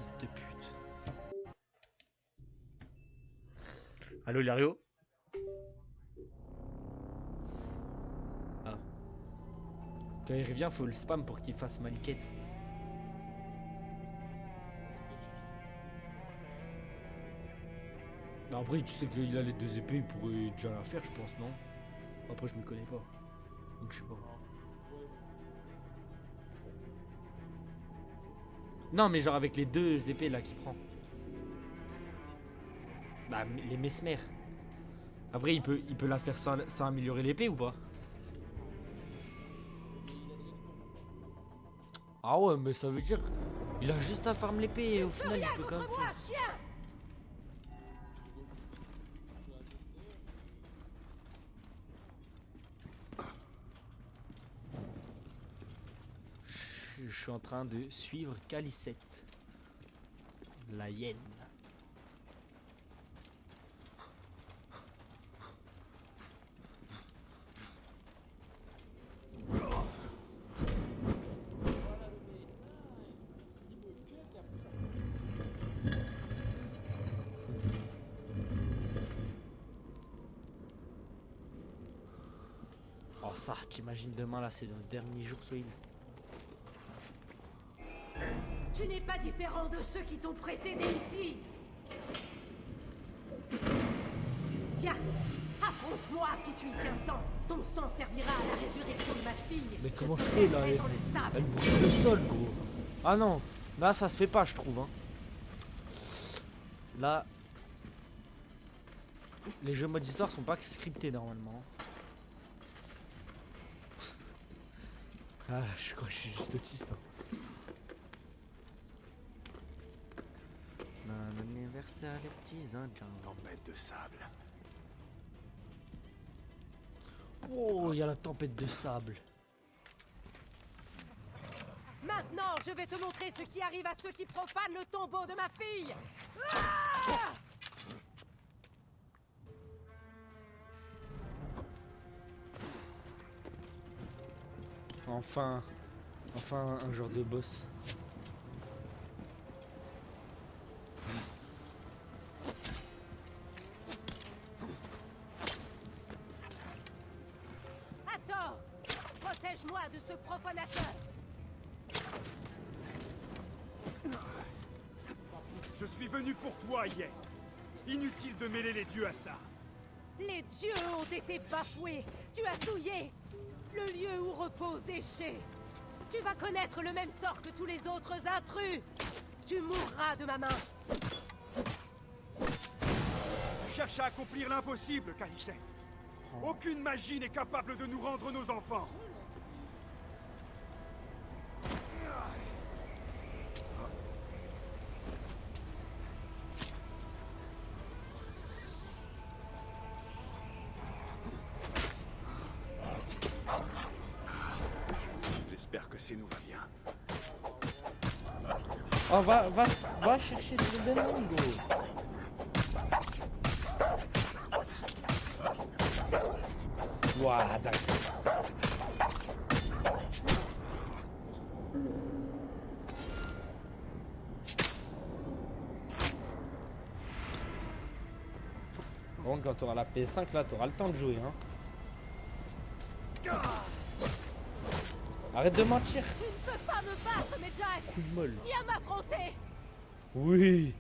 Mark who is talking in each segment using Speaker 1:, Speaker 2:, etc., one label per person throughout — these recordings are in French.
Speaker 1: fils de pute. Allô, Lario? Ah. Quand il revient, faut le spam pour qu'il fasse Maliquette. Après, tu sais qu'il a les deux épées, il pourrait déjà la faire, je pense, non? Après, je me connais pas. Donc, je sais pas. Non, mais genre avec les deux épées là qu'il prend. Bah, les mesmères. Après, il peut la faire sans améliorer l'épée ou pas? Ah ouais, mais ça veut dire... Il a juste à farm l'épée et au final, il peut quand même faire... Je suis en train de suivre Calicette. La hyène. Oh ça, t'imagines demain là, c'est notre dernier jour sur l'île.
Speaker 2: Tu n'es pas différent de ceux qui t'ont précédé ici. Tiens, affronte-moi si tu y tiens tant. Ton sang servira à la résurrection de ma fille.
Speaker 1: Mais comment je fais là? Elle brûle le sol, gros. Ah non, là ça se fait pas, je trouve. Hein. Là, les jeux mode histoire sont pas scriptés normalement. Ah, je crois que je suis juste autiste. Hein. Un anniversaire, les petits indiens.
Speaker 3: Tempête de sable.
Speaker 1: Oh, il y a la tempête de sable.
Speaker 2: Maintenant, je vais te montrer ce qui arrive à ceux qui profanent le tombeau de ma fille. Ah!
Speaker 1: Enfin un genre de boss.
Speaker 2: Hathor, protège-moi de ce profanateur.
Speaker 3: Je suis venu pour toi, Yen. Inutile de mêler les dieux à ça.
Speaker 2: Les dieux ont été bafoués. Tu as souillé le lieu où repose Éché. Tu vas connaître le même sort que tous les autres intrus. Tu mourras de ma main.
Speaker 3: Tu cherches à accomplir l'impossible, Calicette. Aucune magie n'est capable de nous rendre nos enfants. J'espère que c'est nous va bien.
Speaker 1: Oh, va chercher ce démon, gros. Ouah, d'accord. Bon, quand t'auras la PS5 là, t'auras le temps de jouer, hein. Arrête de mentir.
Speaker 2: Tu ne peux pas me battre, Medjay.
Speaker 1: Coup de molle.
Speaker 2: Viens m'affronter.
Speaker 1: Oui.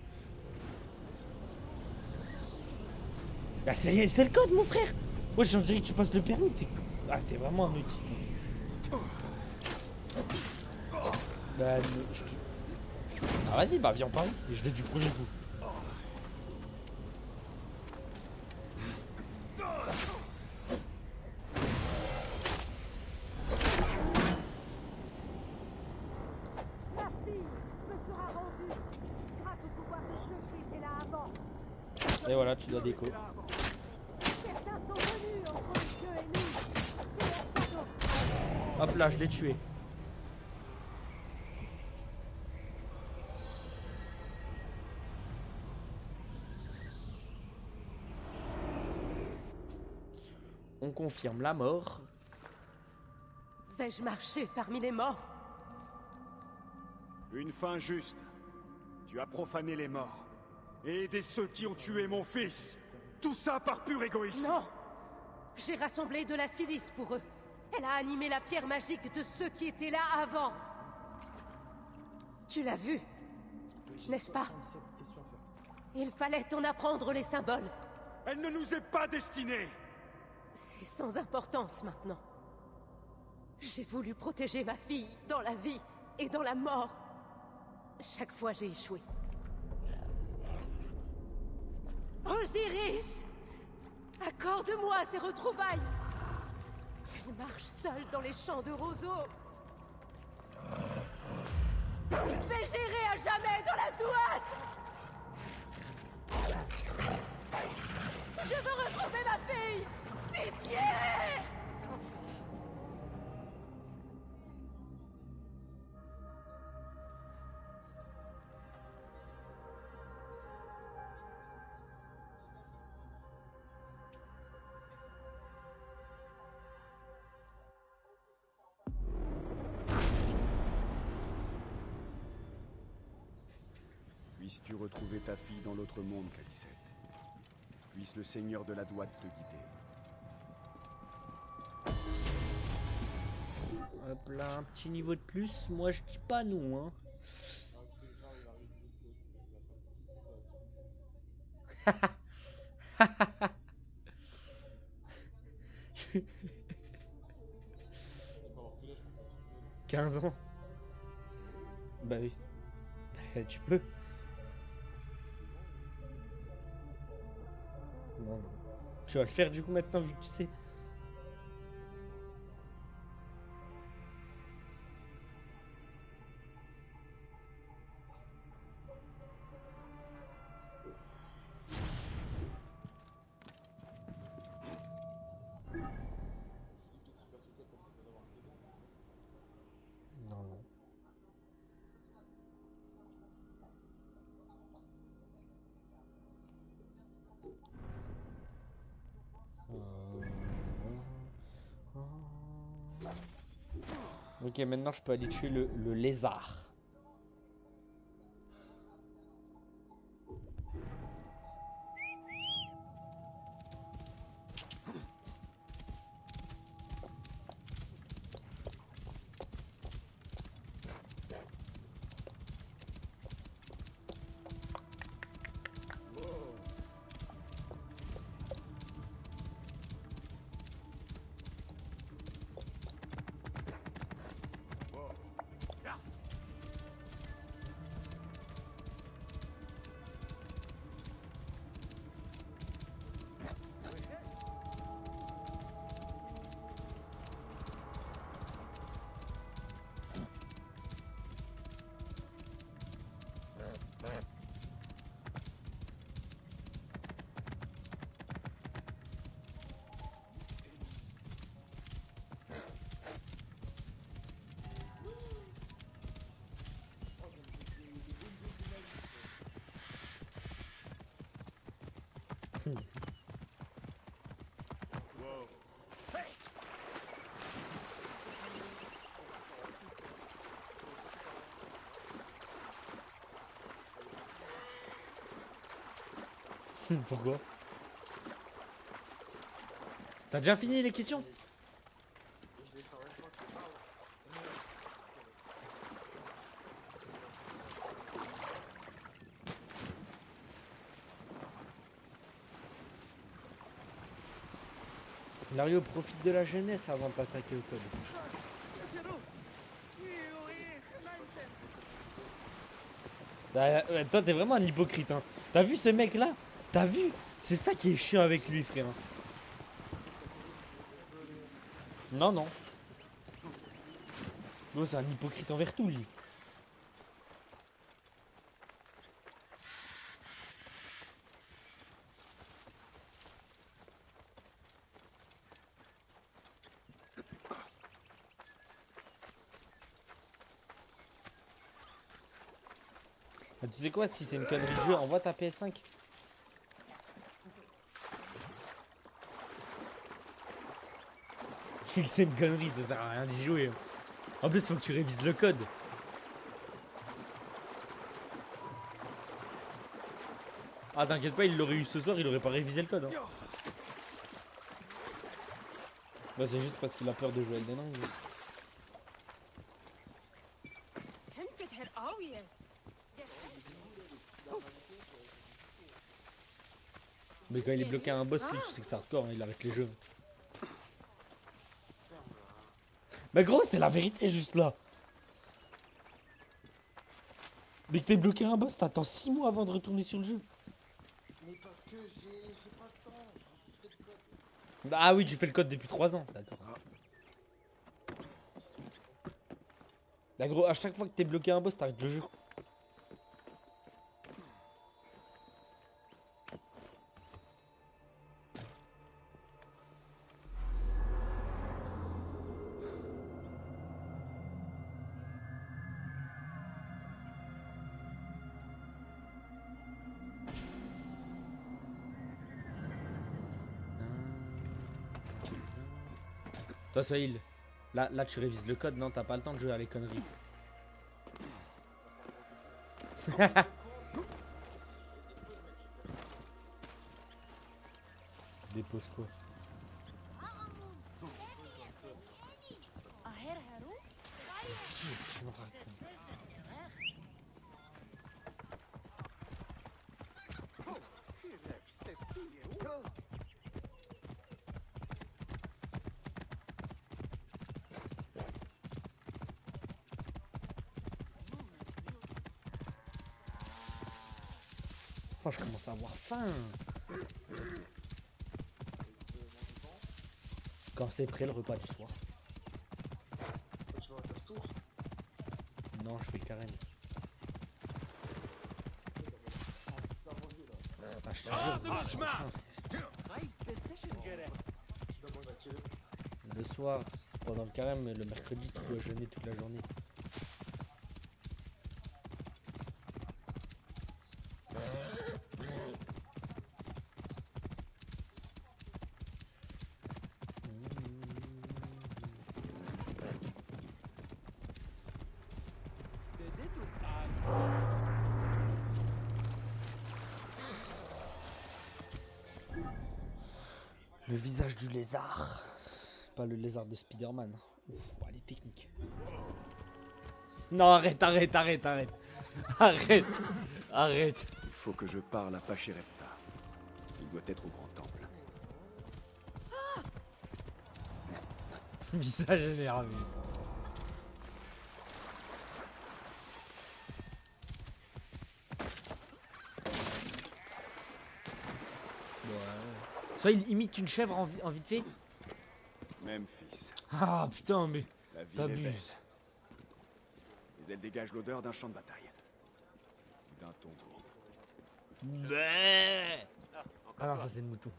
Speaker 1: Bah c'est le code, mon frère. Ouais, j'en dirais que tu passes le permis. T'es vraiment un autiste. Bah, ah vas-y, bah viens en parler. Et je l'ai du premier coup.
Speaker 2: Ma fille me sera rendue grâce au pouvoir de ceux qui étaient là avant.
Speaker 1: Et voilà, tu dois déco.
Speaker 2: Certains sont venus entre Dieu et nous. C'est leur cadeau.
Speaker 1: Hop là, je l'ai tué. On confirme la mort.
Speaker 2: Vais-je marcher parmi les morts?
Speaker 3: Une fin juste. Tu as profané les morts. Et aidé ceux qui ont tué mon fils. Tout ça par pur égoïsme.
Speaker 2: Non! J'ai rassemblé de la silice pour eux. Elle a animé la pierre magique de ceux qui étaient là avant. Tu l'as vu, n'est-ce pas? Il fallait en apprendre les symboles.
Speaker 3: Elle ne nous est pas destinée.
Speaker 2: C'est sans importance maintenant. J'ai voulu protéger ma fille dans la vie et dans la mort. Chaque fois, j'ai échoué. Osiris! Accorde-moi ces retrouvailles! Elle marche seule dans les champs de roseaux. Fais gérer à jamais dans la douate! Je veux retrouver ma fille! Pitié!
Speaker 3: Puisses-tu retrouver ta fille dans l'autre monde, Khalisset. Puisse le Seigneur de la Douate te guider.
Speaker 1: Hop là, un petit niveau de plus. Moi, je dis pas non, hein. 15 ans. Bah oui. Bah, tu peux. Non. Tu vas le faire du coup maintenant vu que tu sais. Non, non. Ok, maintenant je peux aller tuer le lézard. Pourquoi? T'as déjà fini les questions? Lario profite de la jeunesse avant d'attaquer le code. Bah, toi t'es vraiment un hypocrite hein. T'as vu ce mec là? T'as vu? C'est ça qui est chiant avec lui frère. Non non. Non c'est un hypocrite envers tout lui. Ah, tu sais quoi, si c'est une connerie de jeu, envoie ta PS5. Vu que c'est une connerie, ça sert à rien d'y jouer. En plus, faut que tu révises le code. Ah t'inquiète pas, il l'aurait eu ce soir, il aurait pas révisé le code. Hein. Bah c'est juste parce qu'il a peur de jouer Elden Ring. Mais quand il est bloqué à un boss, lui, tu sais que c'est hardcore, hein, il arrête les jeux. Bah gros, c'est la vérité juste là. Dès que t'es bloqué à un boss, t'attends 6 mois avant de retourner sur le jeu.
Speaker 4: Mais parce que j'ai pas le temps, je fais le code.
Speaker 1: Ah oui, tu fais le code depuis 3 ans, d'accord. Bah gros, à chaque fois que t'es bloqué à un boss, t'arrêtes le jeu. Toi, Sohail, là tu révises le code, non? T'as pas le temps de jouer à les conneries. Dépose quoi? Qu'est-ce que tu me racontes? Oh, je commence à avoir faim. Quand c'est prêt le repas du soir.
Speaker 4: Tu vas faire tour.
Speaker 1: Non, je fais le carême. Ah, je te jure, j'ai trop faim, frère.
Speaker 4: Tu demandes à quelle heure?
Speaker 1: Le soir, pendant le carême, le mercredi, tu dois jeûner toute la journée. Le visage du lézard. Pas le lézard de Spider-Man. Ouf, les techniques. Non, arrête. Arrête.
Speaker 3: Il faut que je parle à Pachirepta. Il doit être au grand temple.
Speaker 1: Visage énervé. Soit il imite une chèvre en vite fait.
Speaker 3: Memphis.
Speaker 1: Ah putain, mais
Speaker 3: La ville est belle.
Speaker 1: t'abuses.
Speaker 3: Mais elle dégage l'odeur d'un champ de bataille. D'un tombeau.
Speaker 1: Ah non, ça c'est le mouton.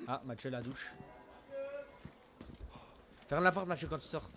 Speaker 1: Ah, Mathieu la douche. Ferme la porte, Mathieu, quand tu sors.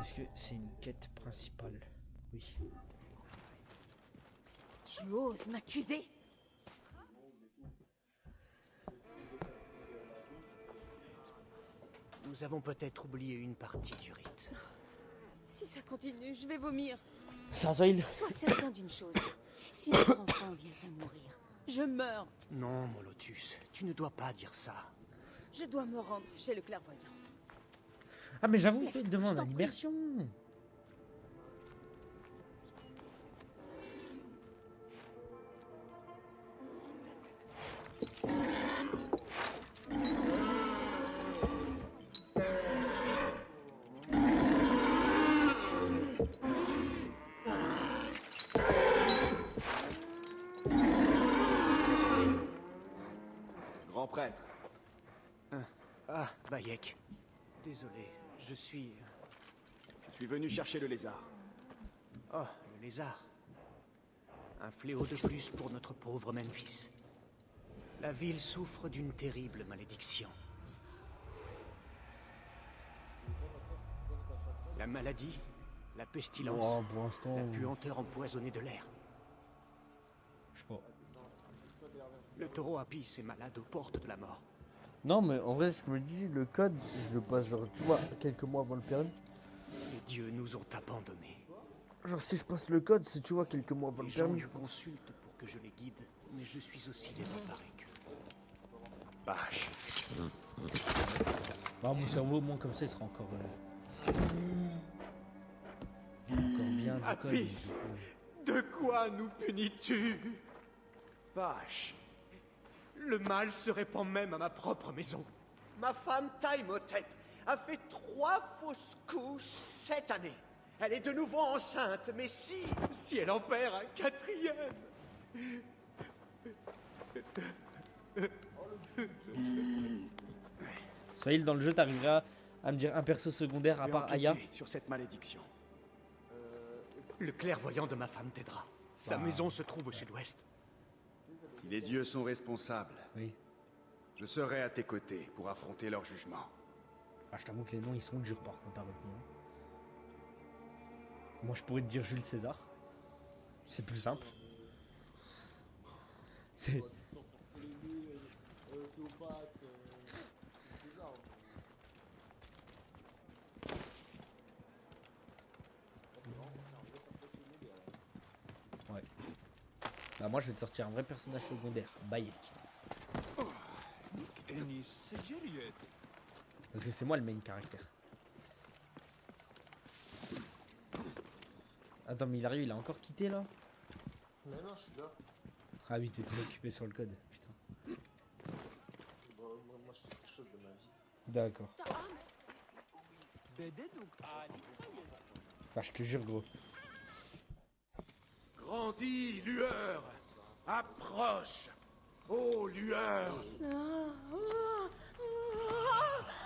Speaker 1: Est-ce que c'est une quête principale? Oui.
Speaker 2: Tu oses m'accuser?
Speaker 5: Nous avons peut-être oublié une partie du rite.
Speaker 2: Si ça continue, je vais vomir.
Speaker 1: Sarzoil.
Speaker 2: Sois certain d'une chose. Si notre enfant vient à mourir, je meurs.
Speaker 5: Non, mon Lotus, tu ne dois pas dire ça.
Speaker 2: Je dois me rendre chez le clairvoyant.
Speaker 1: Ah mais j'avoue,
Speaker 2: Laisse,
Speaker 1: il te
Speaker 2: je
Speaker 1: demande
Speaker 2: t'en
Speaker 1: à
Speaker 2: prie.
Speaker 1: l'immersion.
Speaker 3: Grand prêtre,
Speaker 5: Ah, Bayek. Désolé, je suis...
Speaker 3: je suis venu chercher le lézard.
Speaker 5: Oh, le lézard. Un fléau de plus pour notre pauvre Memphis. La ville souffre d'une terrible malédiction. La maladie, la pestilence,
Speaker 1: Oh, pour l'instant,
Speaker 5: la puanteur empoisonnée de l'air.
Speaker 1: je sais pas.
Speaker 5: Le taureau Apis est malade aux portes de la mort.
Speaker 1: Non mais en vrai, ce que je me dis, le code, je le passe genre, tu vois, quelques mois avant le permis.
Speaker 5: Les dieux nous ont abandonnés.
Speaker 1: Genre si je passe le code, c'est tu vois, quelques mois avant
Speaker 5: Les
Speaker 1: le
Speaker 5: gens
Speaker 1: permis,
Speaker 5: me
Speaker 1: je pense.
Speaker 5: consultent pour que je les guide, mais je suis aussi désemparé qu'eux.
Speaker 3: Vache.
Speaker 1: Bah, mon cerveau, au moins comme ça, il sera encore... encore bien du code.
Speaker 5: Apis, de quoi nous punis-tu?
Speaker 3: Vache.
Speaker 5: Le mal se répand même à ma propre maison. Ma femme Taimotep a fait 3 fausses couches cette année. Elle est de nouveau enceinte, mais si elle en perd un 4e.
Speaker 1: Sahil, dans le jeu, t'arriveras à me dire un perso secondaire à
Speaker 3: Je vais
Speaker 1: part
Speaker 3: enquêter
Speaker 1: Aya.
Speaker 3: sur cette malédiction.
Speaker 5: Le clairvoyant de ma femme t'aidera. Sa maison se trouve au sud-ouest.
Speaker 3: Si les dieux sont responsables,
Speaker 1: Oui.
Speaker 3: je serai à tes côtés pour affronter leur jugement.
Speaker 1: Ah, je t'avoue que les noms, ils sont durs par contre à retenir. Moi, je pourrais te dire Jules César. C'est plus simple. C'est... Ouais. Bah moi, je vais te sortir un vrai personnage secondaire. Bayek. Parce que c'est moi le main caractère. Attends, mais il arrive, il a encore quitté là?
Speaker 4: Mais non, je suis là.
Speaker 1: Ah oui, t'es trop occupé sur le code, putain.
Speaker 4: Bon, moi, je fais quelque chose de ma vie.
Speaker 1: D'accord. Bah, je te jure, gros.
Speaker 6: Grandis, lueur! Approche! Ô lueur!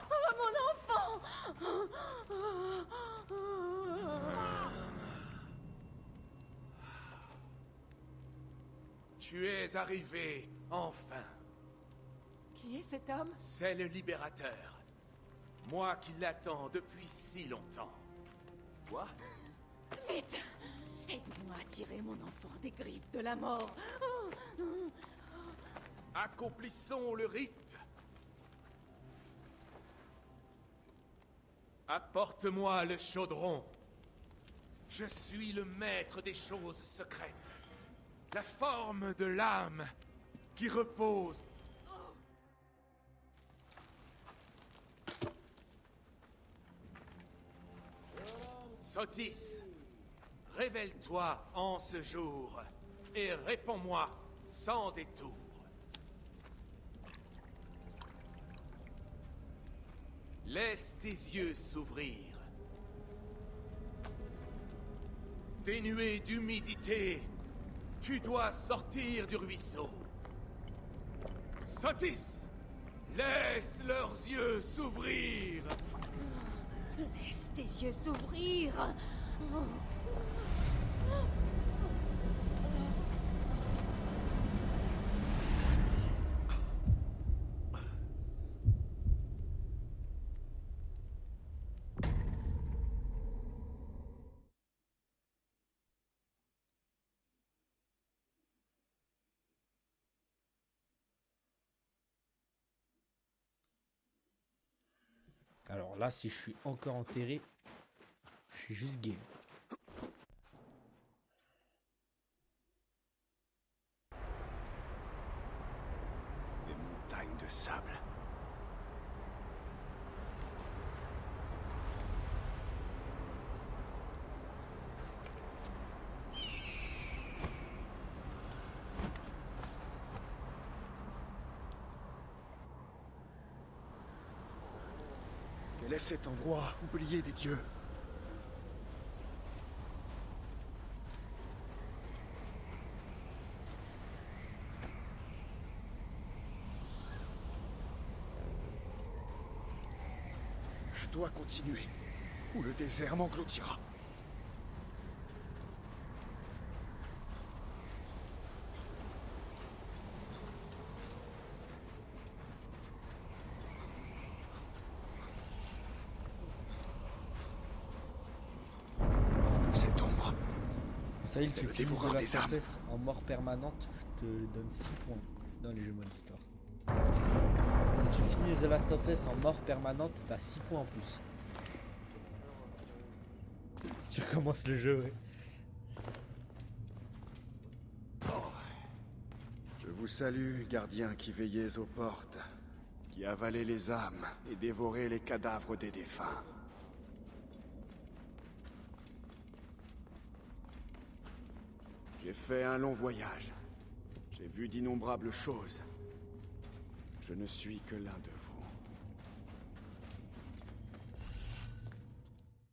Speaker 2: Mon enfant!
Speaker 6: Tu es arrivé, enfin.
Speaker 2: Qui est cet homme?
Speaker 6: C'est le libérateur. Moi qui l'attends depuis si longtemps. Quoi?
Speaker 2: Vite! Aide-moi à tirer mon enfant des griffes de la mort.
Speaker 6: Accomplissons le rite. Apporte-moi le chaudron. Je suis le maître des choses secrètes. La forme de l'âme qui repose. Sotis, révèle-toi en ce jour et réponds-moi sans détour. Laisse tes yeux s'ouvrir. Dénué d'humidité, tu dois sortir du ruisseau. Sotis, laisse leurs yeux s'ouvrir.
Speaker 2: Laisse tes yeux s'ouvrir.
Speaker 1: Alors là, si je suis encore enterré, je suis juste gay.
Speaker 3: Des montagnes de sable. Quel est cet endroit oublié des dieux? Je dois continuer, ou le désert m'engloutira. Cette ombre.
Speaker 1: Ça y est,
Speaker 3: C'est
Speaker 1: tu
Speaker 3: le
Speaker 1: finis
Speaker 3: dévoreur
Speaker 1: The
Speaker 3: des
Speaker 1: Last of
Speaker 3: âmes.
Speaker 1: Us en mort permanente, je te donne 6 points dans les jeux Monster. Si tu finis The Last of Us en mort permanente, t'as 6 points en plus. Tu recommences le jeu, ouais.
Speaker 3: Je vous salue, gardiens qui veillez aux portes, qui avalez les âmes et dévorez les cadavres des défunts. J'ai fait un long voyage. J'ai vu d'innombrables choses. Je ne suis que l'un de vous.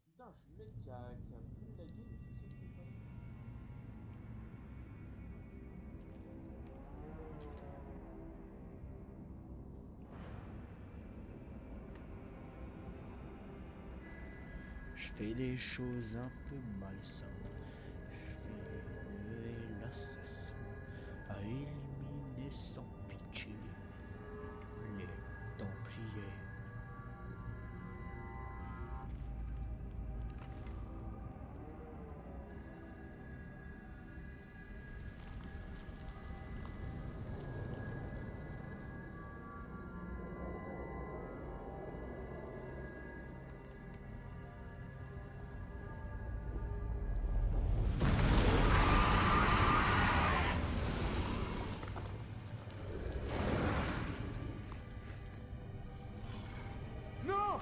Speaker 4: Putain, je suis le mec qui a brûlé la game, c'est ça qui est pas vrai.
Speaker 1: Je fais les choses un peu malsaines. Je fais l'assassin à éliminer sans pitié les Templiers.
Speaker 3: Non!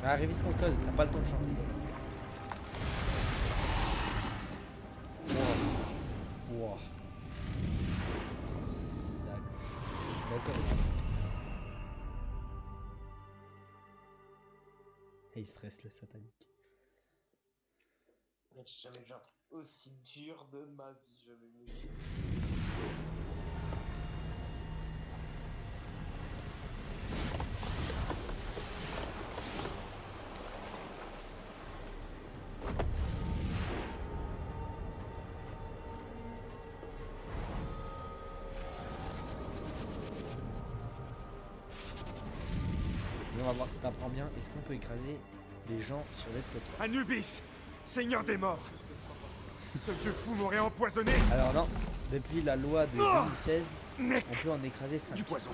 Speaker 1: Ah, révise ton code, t'as pas le temps de chanter ça. Wow. Wow. D'accord. Et il stresse le satanique.
Speaker 4: Mec, j'ai jamais vu un truc aussi dur de ma vie, je vais me chier.
Speaker 1: Et on va voir si t'apprends bien. Est-ce qu'on peut écraser des gens sur les trottoirs?
Speaker 3: Anubis, seigneur des morts. Ce vieux fou m'aurait empoisonné.
Speaker 1: Alors non, depuis la loi de
Speaker 3: Oh
Speaker 1: 2016,
Speaker 3: Nec
Speaker 1: on peut en écraser 5.
Speaker 3: du poison.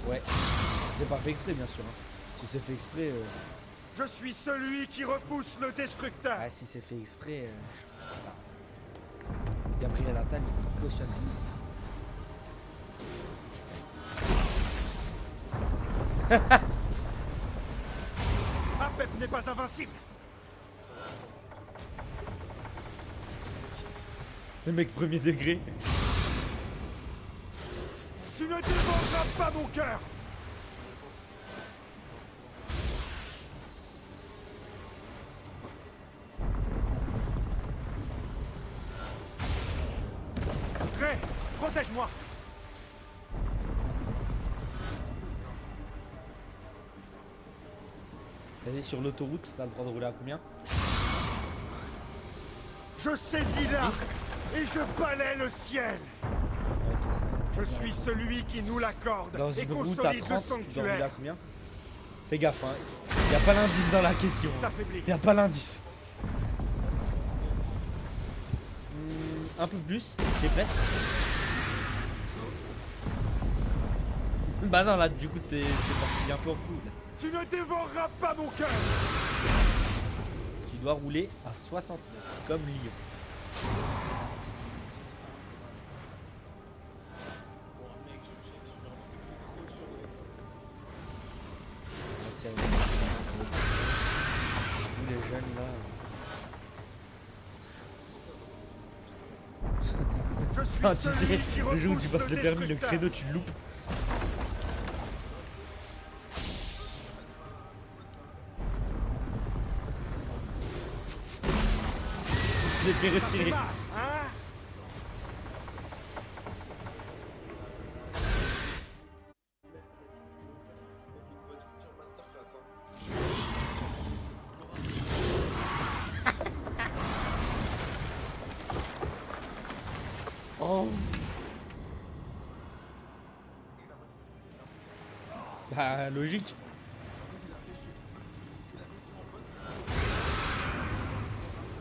Speaker 1: Ouais, si c'est pas fait exprès bien sûr. Hein. Si c'est fait exprès...
Speaker 3: Je suis celui qui repousse le destructeur.
Speaker 1: Ah, si c'est fait exprès, je sais pas. Gabriel Attal, il cautionne.
Speaker 3: Apep n'est pas invincible.
Speaker 1: Le mec premier degré.
Speaker 3: Tu ne dévoreras pas mon cœur. Ray, protège-moi.
Speaker 1: Vas-y, sur l'autoroute, t'as le droit de rouler à combien?
Speaker 3: Je saisis l'arc et je balaie le ciel.
Speaker 1: Ouais, mec. Ça,
Speaker 5: Je suis celui qui nous l'accorde
Speaker 1: dans
Speaker 5: et
Speaker 1: une route à
Speaker 5: consolide le
Speaker 1: 30, tu dois rouler à
Speaker 5: sanctuaire.
Speaker 1: combien? Fais gaffe, hein. Y a pas l'indice dans la question. Hein.
Speaker 5: S'affaiblit.
Speaker 1: Y a pas l'indice. Un peu plus, j'ai presque. Bah non, là, du coup, t'es parti un peu en couille. Là.
Speaker 5: Tu ne dévoreras pas mon cœur.
Speaker 1: Tu dois rouler à 69, comme Lyon. Ah, c'est vrai. Vous les jeunes là.
Speaker 5: Je suis
Speaker 1: Ah, tu
Speaker 5: celui
Speaker 1: sais,
Speaker 5: qui
Speaker 1: le jour où tu
Speaker 5: repousse
Speaker 1: passes le permis, le
Speaker 5: destructeur.
Speaker 1: créneau, tu le loupes. Je l'ai fait
Speaker 5: Ça fait
Speaker 1: retirer.
Speaker 5: mal, hein?
Speaker 1: Oh. Bah, logique.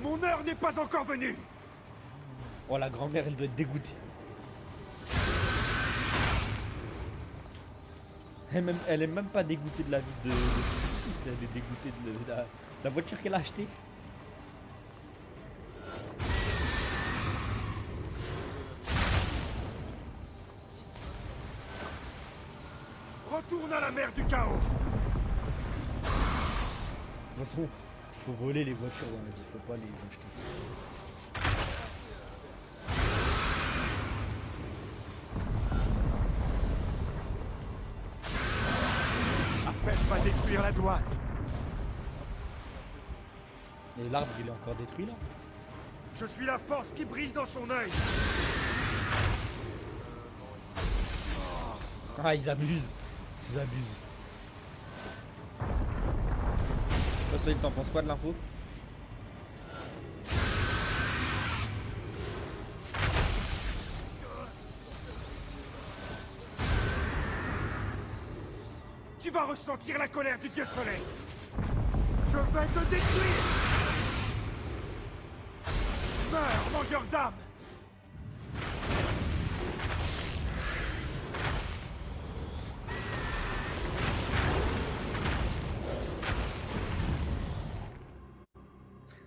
Speaker 5: Mon heure n'est pas encore venue.
Speaker 1: Oh, la grand-mère, elle doit être dégoûtée. Elle est même pas dégoûtée de la vie de fils, elle est dégoûtée de la voiture qu'elle a achetée.
Speaker 5: Retourne à la mer du chaos.
Speaker 1: De toute façon, faut voler les voitures dans la vie, faut pas les acheter.
Speaker 5: Appelle va détruire la droite.
Speaker 1: Et l'arbre, il est encore détruit là.
Speaker 5: Je suis la force qui brille dans son œil.
Speaker 1: Ah, ils abusent. Ils abusent. Toi, t'en penses quoi de l'info?
Speaker 5: Tu vas ressentir la colère du dieu soleil. Je vais te détruire. Meurs, mangeur d'âme.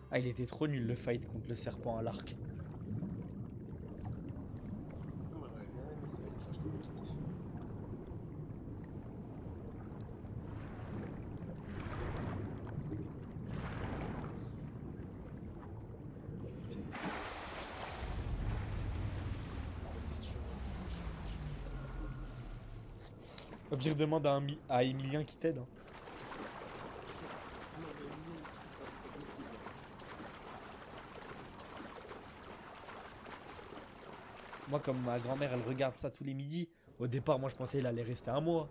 Speaker 1: Ah, il était trop nul le fight contre le serpent à l'arc. Au pire, demande à Emilien qui t'aide. Hein. Moi, comme ma grand-mère, elle regarde ça tous les midis. Au départ, moi, je pensais qu'elle allait rester un mois.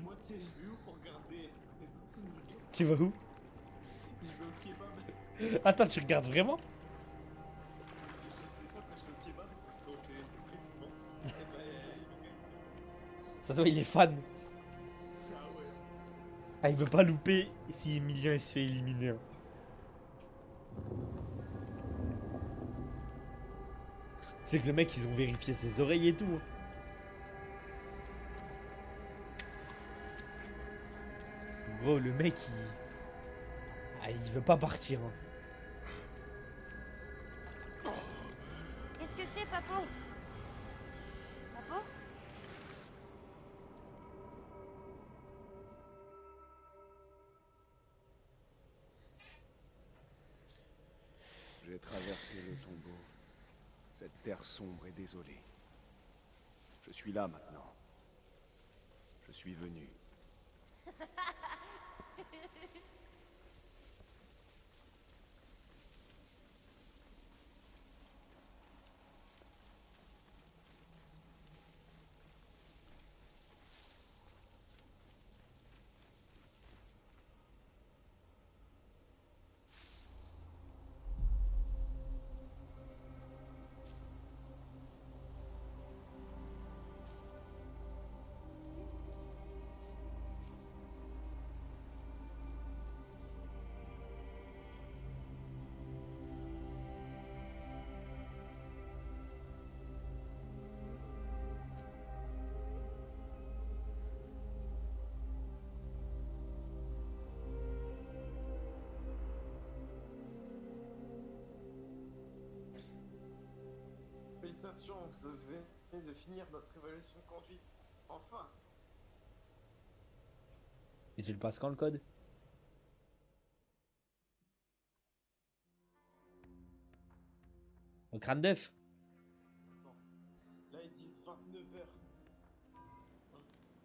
Speaker 4: Moi, tu sais, je vais où pour regarder tout ce qu'on nous dit.
Speaker 1: Tu vas où?
Speaker 4: Je vais au kebab.
Speaker 1: Attends, tu regardes vraiment?
Speaker 4: Je sais pas quand je vais au kebab, donc c'est très souvent. Et ben, le gars,
Speaker 1: Ça se voit, il est fan.
Speaker 4: ah ouais.
Speaker 1: Ah, il veut pas louper si Emilien il se fait éliminer. Hein. C'est que le mec, ils ont vérifié ses oreilles et tout. Hein. Gros, le mec, il veut pas partir. Hein.
Speaker 7: Qu'est-ce que c'est, Papo? Papo?
Speaker 3: J'ai traversé le tombeau, cette terre sombre et désolée. Je suis là maintenant. Je suis venu.
Speaker 4: Félicitations, vous venez de finir notre évaluation de conduite. Enfin.
Speaker 1: Et tu le passes quand le code? Au crâne d'œuf.
Speaker 4: Attends. Là, ils disent 29h.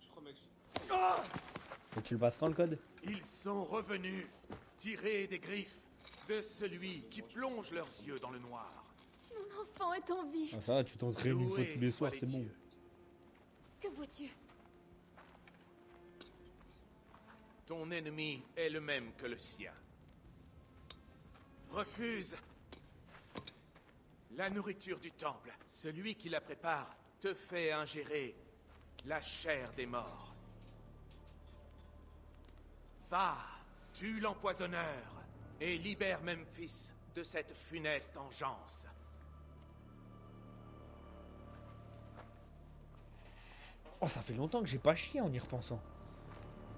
Speaker 4: Je crois, mec, j'ai tout.
Speaker 1: Et tu le passes quand le code?
Speaker 6: Ils sont revenus, tirés des griffes de celui qui plonge leurs yeux dans le noir.
Speaker 2: Mon enfant est en vie.
Speaker 1: Ah ça va, tu t'entraînes une fois
Speaker 6: Loués
Speaker 1: tous les
Speaker 6: soient
Speaker 1: soirs, c'est bon.
Speaker 6: dieux.
Speaker 7: Que vois-tu?
Speaker 6: Ton ennemi est le même que le sien. Refuse la nourriture du temple. Celui qui la prépare te fait ingérer la chair des morts. Va, tue l'empoisonneur et libère Memphis de cette funeste engeance.
Speaker 1: Oh, ça fait longtemps que j'ai pas chié en y repensant.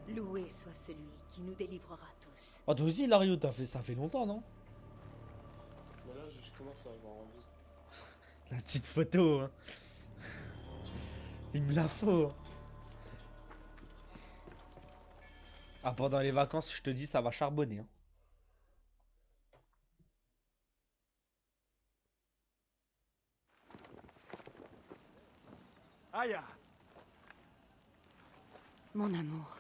Speaker 8: Loué soit celui qui nous délivrera tous.
Speaker 1: Oh, toi aussi, Lario, ça fait longtemps, non?
Speaker 4: Mais là, je commence à avoir envie.
Speaker 1: La petite photo, hein. Il me la faut. Hein. Ah, pendant les vacances, je te dis, ça va charbonner. Hein.
Speaker 5: Aya!
Speaker 8: Mon amour.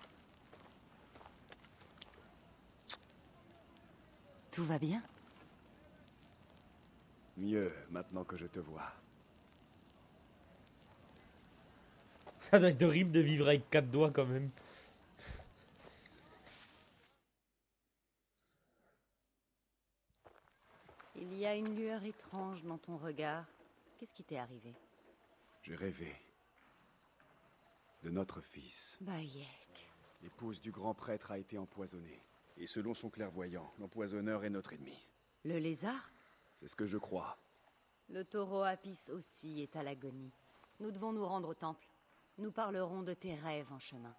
Speaker 8: Tout va bien?
Speaker 3: Mieux, maintenant que je te vois.
Speaker 1: Ça doit être horrible de vivre avec 4 doigts quand même.
Speaker 8: Il y a une lueur étrange dans ton regard. Qu'est-ce qui t'est arrivé?
Speaker 3: J'ai rêvé de notre fils.
Speaker 8: Bayek.
Speaker 3: L'épouse du grand prêtre a été empoisonnée. Et selon son clairvoyant, l'empoisonneur est notre ennemi.
Speaker 8: Le lézard?
Speaker 3: C'est ce que je crois.
Speaker 8: Le taureau Apis aussi est à l'agonie. Nous devons nous rendre au temple. Nous parlerons de tes rêves en chemin.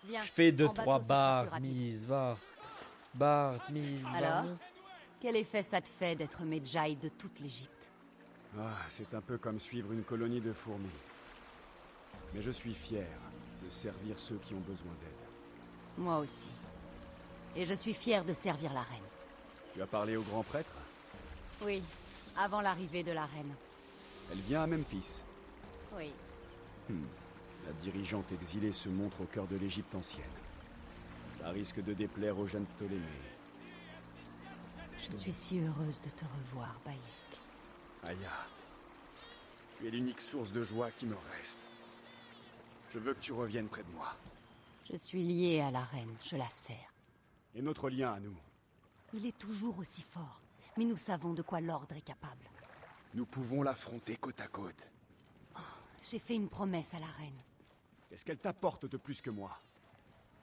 Speaker 8: Viens,
Speaker 1: Je fais 2,
Speaker 8: en bateau,
Speaker 1: 3
Speaker 8: ce sera plus
Speaker 1: barres,
Speaker 8: rapide.
Speaker 1: mise, var. Barre, mise,
Speaker 8: Alors, quel effet ça te fait d'être Medjay de toute l'Égypte?
Speaker 3: Ah, c'est un peu comme suivre une colonie de fourmis. Mais je suis fier de servir ceux qui ont besoin d'aide.
Speaker 8: Moi aussi. Et je suis fière de servir la reine.
Speaker 3: Tu as parlé au grand prêtre?
Speaker 8: Oui, avant l'arrivée de la reine.
Speaker 3: Elle vient à Memphis.
Speaker 8: Oui.
Speaker 3: La dirigeante exilée se montre au cœur de l'Égypte ancienne. Ça risque de déplaire aux jeunes Ptolémées.
Speaker 8: Je suis si heureuse de te revoir, Bayek.
Speaker 3: Aya, tu es l'unique source de joie qui me reste. Je veux que tu reviennes près de moi.
Speaker 8: Je suis liée à la reine, je la sers.
Speaker 3: Et notre lien à nous,
Speaker 8: Il est toujours aussi fort, mais nous savons de quoi l'ordre est capable.
Speaker 3: nous pouvons l'affronter côte à côte.
Speaker 8: J'ai fait une promesse à la reine.
Speaker 3: Qu'est-ce qu'elle t'apporte de plus que moi?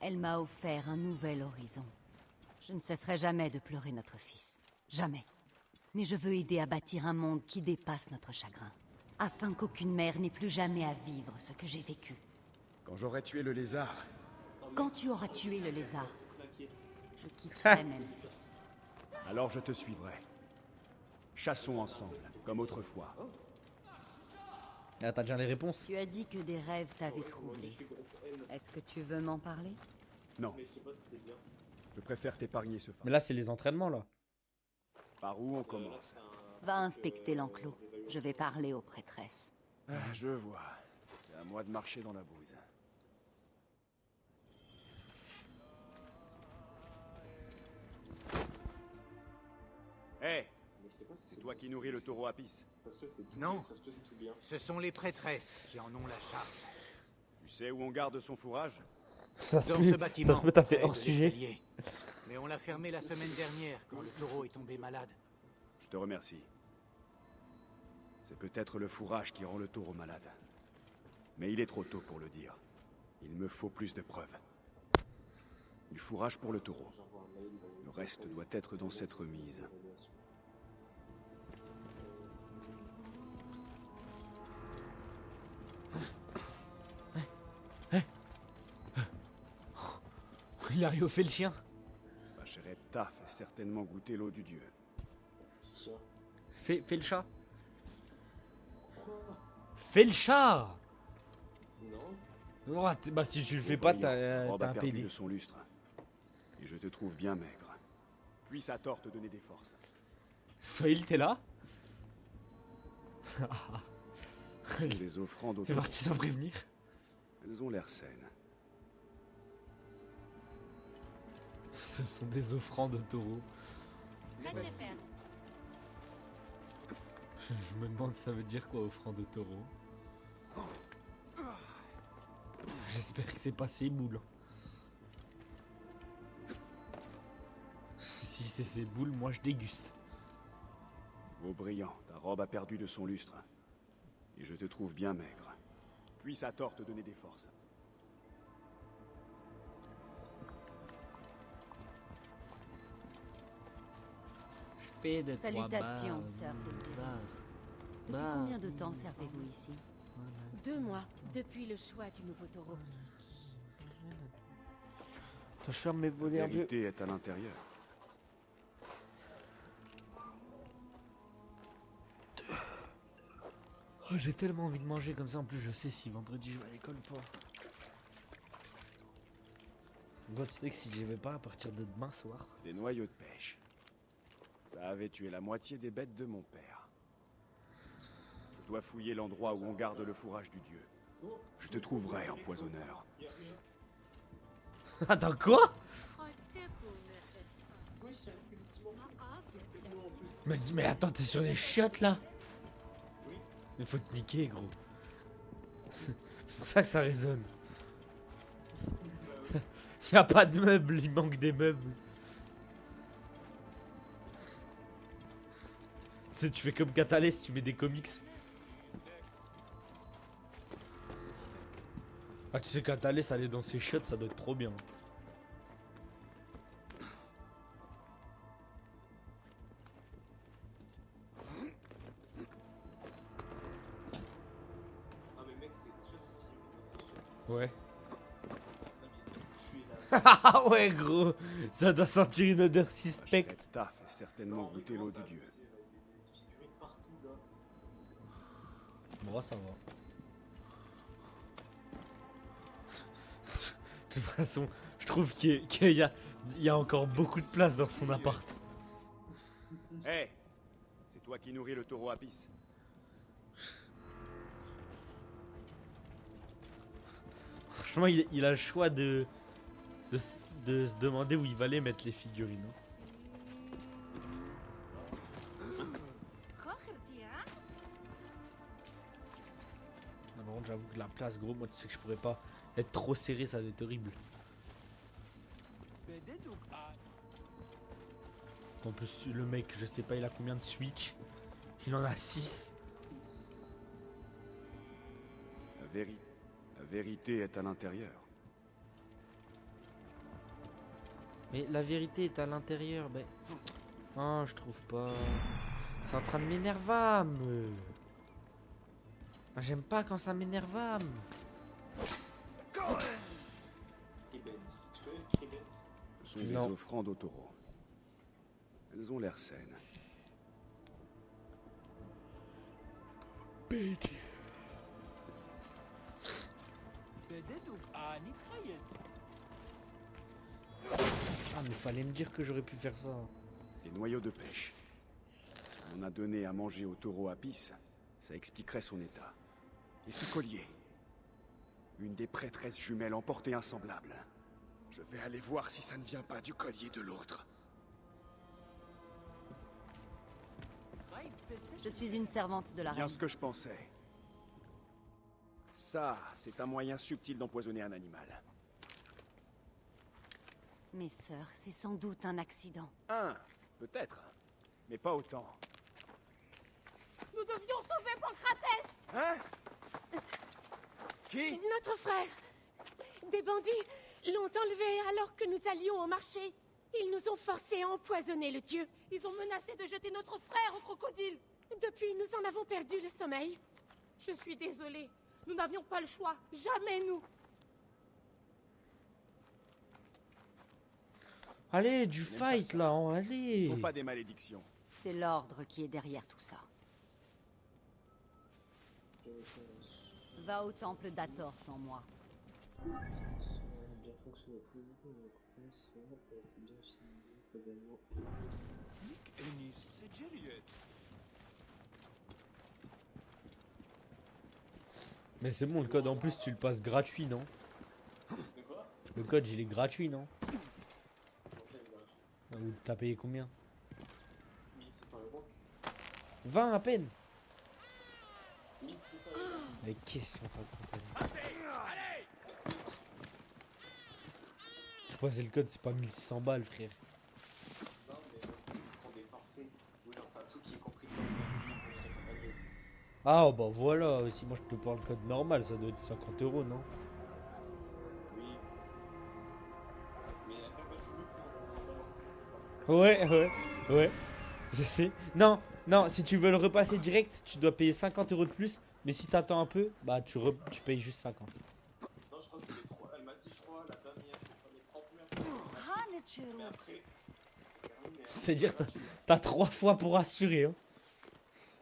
Speaker 8: Elle m'a offert un nouvel horizon. Je ne cesserai jamais de pleurer notre fils. Jamais. Mais je veux aider à bâtir un monde qui dépasse notre chagrin. Afin qu'aucune mère n'ait plus jamais à vivre ce que j'ai vécu.
Speaker 3: Quand j'aurai tué le lézard,
Speaker 8: Quand tu auras tué le lézard, je quitterai Memphis.
Speaker 3: alors je te suivrai. Chassons ensemble, comme autrefois.
Speaker 1: Ah, t'as déjà les réponses?
Speaker 8: Tu as dit que des rêves t'avaient troublé. Est-ce que tu veux m'en parler?
Speaker 3: Non. Je préfère t'épargner ce
Speaker 1: Mais
Speaker 3: fardeau.
Speaker 1: là, c'est les entraînements, là.
Speaker 3: Par où on commence?
Speaker 8: Va inspecter l'enclos. Je vais parler aux prêtresses.
Speaker 3: Ah, je vois. C'est à moi de marcher dans la bouse. Hé, c'est toi qui nourris le taureau Apis.
Speaker 4: Ça se peut, c'est tout
Speaker 6: Non.
Speaker 4: bien, ça se peut, c'est tout bien.
Speaker 6: Ce sont les prêtresses qui en ont la charge.
Speaker 3: Tu sais où on garde son fourrage?
Speaker 1: Ça se
Speaker 6: Dans
Speaker 1: peut,
Speaker 6: ce bâtiment.
Speaker 1: ça se peut, t'as fait
Speaker 6: près de
Speaker 1: hors sujet.
Speaker 6: l'escalier. Mais on l'a fermé la semaine dernière quand le taureau est tombé malade.
Speaker 3: Je te remercie. C'est peut-être le fourrage qui rend le taureau malade. Mais il est trop tôt pour le dire. Il me faut plus de preuves. Du fourrage pour le taureau. Le reste doit être dans cette remise.
Speaker 1: Il a fait le chien.
Speaker 3: Bachéret Taf fait certainement goûter l'eau du dieu.
Speaker 4: Qu'est-ce qu'il y a
Speaker 1: Fais le chat.
Speaker 4: Quoi?
Speaker 1: Fais le chat.
Speaker 4: Non.
Speaker 1: Oh, bah si tu le fais pas,
Speaker 3: Brillant, Rob
Speaker 1: t'as
Speaker 3: a
Speaker 1: un
Speaker 3: perdu
Speaker 1: PD.
Speaker 3: de son lustre. Et je te trouve bien maigre. Puisse à tort te donner des forces.
Speaker 1: Soil, t'es là?
Speaker 3: Ce sont des offrandes au
Speaker 1: Fais
Speaker 3: taureau.
Speaker 1: partie sans prévenir.
Speaker 3: Elles ont l'air saines.
Speaker 1: Ce sont des offrandes au taureau. Je me demande ça veut dire quoi offrande au taureau. J'espère que c'est pas ses boules. Si c'est ses boules, moi je déguste.
Speaker 3: Ô brillant, ta robe a perdu de son lustre. Et je te trouve bien maigre. Puisse à tort te donner des forces.
Speaker 1: Je fais de
Speaker 8: Salutations, sœur d'Osiris. Depuis combien de temps servez-vous ici?
Speaker 2: 2 mois, depuis le choix du nouveau taureau.
Speaker 1: Attends, je ferme mes
Speaker 3: La
Speaker 1: volets un peu.
Speaker 3: vérité est à l'intérieur.
Speaker 1: Oh, j'ai tellement envie de manger comme ça, en plus je sais si vendredi je vais à l'école ou pas. Moi tu sais que si j'y vais pas à partir de demain soir.
Speaker 3: Des noyaux de pêche. Ça avait tué la moitié des bêtes de mon père. Je dois fouiller l'endroit où on garde le fourrage du dieu. Je te trouverai, empoisonneur.
Speaker 1: Attends quoi?
Speaker 4: Ouais, je tiens, effectivement, c'est tellement en plus.
Speaker 1: Mais attends, t'es sur les chiottes là?
Speaker 4: Oui.
Speaker 1: Il faut te niquer gros. C'est pour ça que ça résonne. S'il y a pas de meubles, il manque des meubles. Tu sais, tu fais comme Catalès, tu mets des comics. Ah, tu sais, Catalès aller dans ses chiottes, ça doit être trop bien.
Speaker 4: Ah, mais mec, c'est justifié dans ces choses.
Speaker 1: Ouais.
Speaker 4: Je suis là.
Speaker 1: Ah ouais gros, ça doit sentir une odeur suspecte.
Speaker 3: Taf est certainement goûté l'eau du dieu.
Speaker 4: Des figurines partout là.
Speaker 1: Bon, ça va. De toute façon, je trouve qu'il y a encore beaucoup de place dans son appart.
Speaker 3: Hé, c'est toi qui nourris le taureau Apis.
Speaker 1: Franchement, il a le choix de se demander où il va aller mettre les figurines. Hein. Ah, par contre, j'avoue que la place, gros, moi tu sais que je pourrais pas être trop serré, ça doit être horrible. En plus, le mec, je sais pas, il a combien de Switch? Il en a 6.
Speaker 3: La vérité est à l'intérieur.
Speaker 1: Mais la vérité est à l'intérieur, ben. Oh, je trouve pas. C'est en train de m'énerver. J'aime pas quand ça m'énerve.
Speaker 4: Scribens. Tu connais Scribens?
Speaker 3: Ce sont des
Speaker 1: Non.
Speaker 3: offrandes au taureau. Elles ont l'air saines.
Speaker 1: Ah, mais fallait me dire que j'aurais pu faire ça.
Speaker 3: Des noyaux de pêche. Si on a donné à manger au taureau Apis, ça expliquerait son état. Et ce collier. Une des prêtresses jumelles en portait un semblable. Je vais aller voir si ça ne vient pas du collier de l'autre.
Speaker 8: Je suis une servante de la
Speaker 3: Bien
Speaker 8: reine.
Speaker 3: ce que je pensais. Ça, c'est un moyen subtil d'empoisonner un animal.
Speaker 8: Mes sœurs, c'est sans doute un accident.
Speaker 3: Peut-être. Mais pas autant.
Speaker 2: Nous devions sauver Pancratès,
Speaker 3: Hein? Qui?
Speaker 2: notre frère. Des bandits l'ont enlevé alors que nous allions au marché. Ils nous ont forcés à empoisonner le dieu. Ils ont menacé de jeter notre frère au crocodile. Depuis, nous en avons perdu le sommeil. Je suis désolée. Nous n'avions pas le choix. Jamais nous.
Speaker 1: Allez, du fight là,
Speaker 3: Ce
Speaker 1: allez.
Speaker 3: sont pas des malédictions.
Speaker 8: C'est l'ordre qui est derrière tout ça. Va au temple d'Hathor sans moi.
Speaker 4: Bien fonctionné au plus vite, mais la compétence a été bien finalisée globalement.
Speaker 6: Ennis, c'est Juliet.
Speaker 1: Mais c'est bon, le code en plus tu le passes gratuit, non?
Speaker 4: De quoi?
Speaker 1: Le code il est gratuit, non?
Speaker 4: Comment ça, il va?
Speaker 1: Ou t'as payé combien?
Speaker 4: 1600 €.
Speaker 1: 20 à peine.
Speaker 4: 1600 €.
Speaker 1: Mais qu'est-ce qu'on raconte?
Speaker 6: Allez!
Speaker 1: Passer le code c'est pas 1600 balles, frère.
Speaker 4: Non, mais parce que tu prends des forfaits où genre t'as tout qui est compris dans le code.
Speaker 1: Ah bah voilà, si moi je te parle code normal, ça doit être 50 € non?
Speaker 4: Oui. Mais il y a quand même plus pour
Speaker 1: Ouais, je sais. Non, non, si tu veux le repasser direct, tu dois payer 50 € de plus. Mais si t'attends un peu, bah tu payes juste 50.
Speaker 4: Non, je crois que c'est les 3. Elle m'a dit, je crois, la dernière, c'est sur les 30 premières. Mais après, c'est terminé.
Speaker 1: C'est-à-dire t'as 3 fois pour assurer. Hein.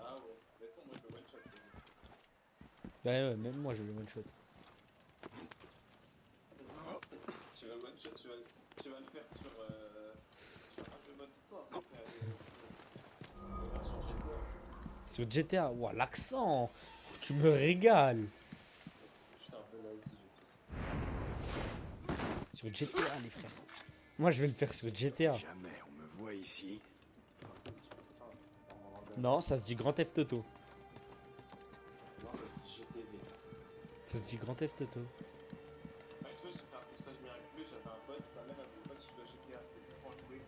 Speaker 4: Ah ouais, mais ça, moi je le one shot.
Speaker 1: Bah ouais, même moi je le one shot.
Speaker 4: Tu vas one shot, tu vas le faire sur un jeu mode histoire.
Speaker 1: Sur GTA, ouah, l'accent, tu me régales.
Speaker 4: Je suis un peu nazi, je sais.
Speaker 1: Sur GTA, les frères. Moi, je vais le faire sur GTA.
Speaker 3: Jamais on me voit ici.
Speaker 4: Non, c'est dit comme ça.
Speaker 1: Non, ça se dit Grand Theft Auto.
Speaker 4: Non, mais c'est GTV.
Speaker 1: Ça se dit Grand Theft Auto.
Speaker 4: Bah, tu vois, je vais faire un sauvetage miraculeux. J'avais un pote, sa mère avait un pote qui joue à GTA. Et souvent jouer.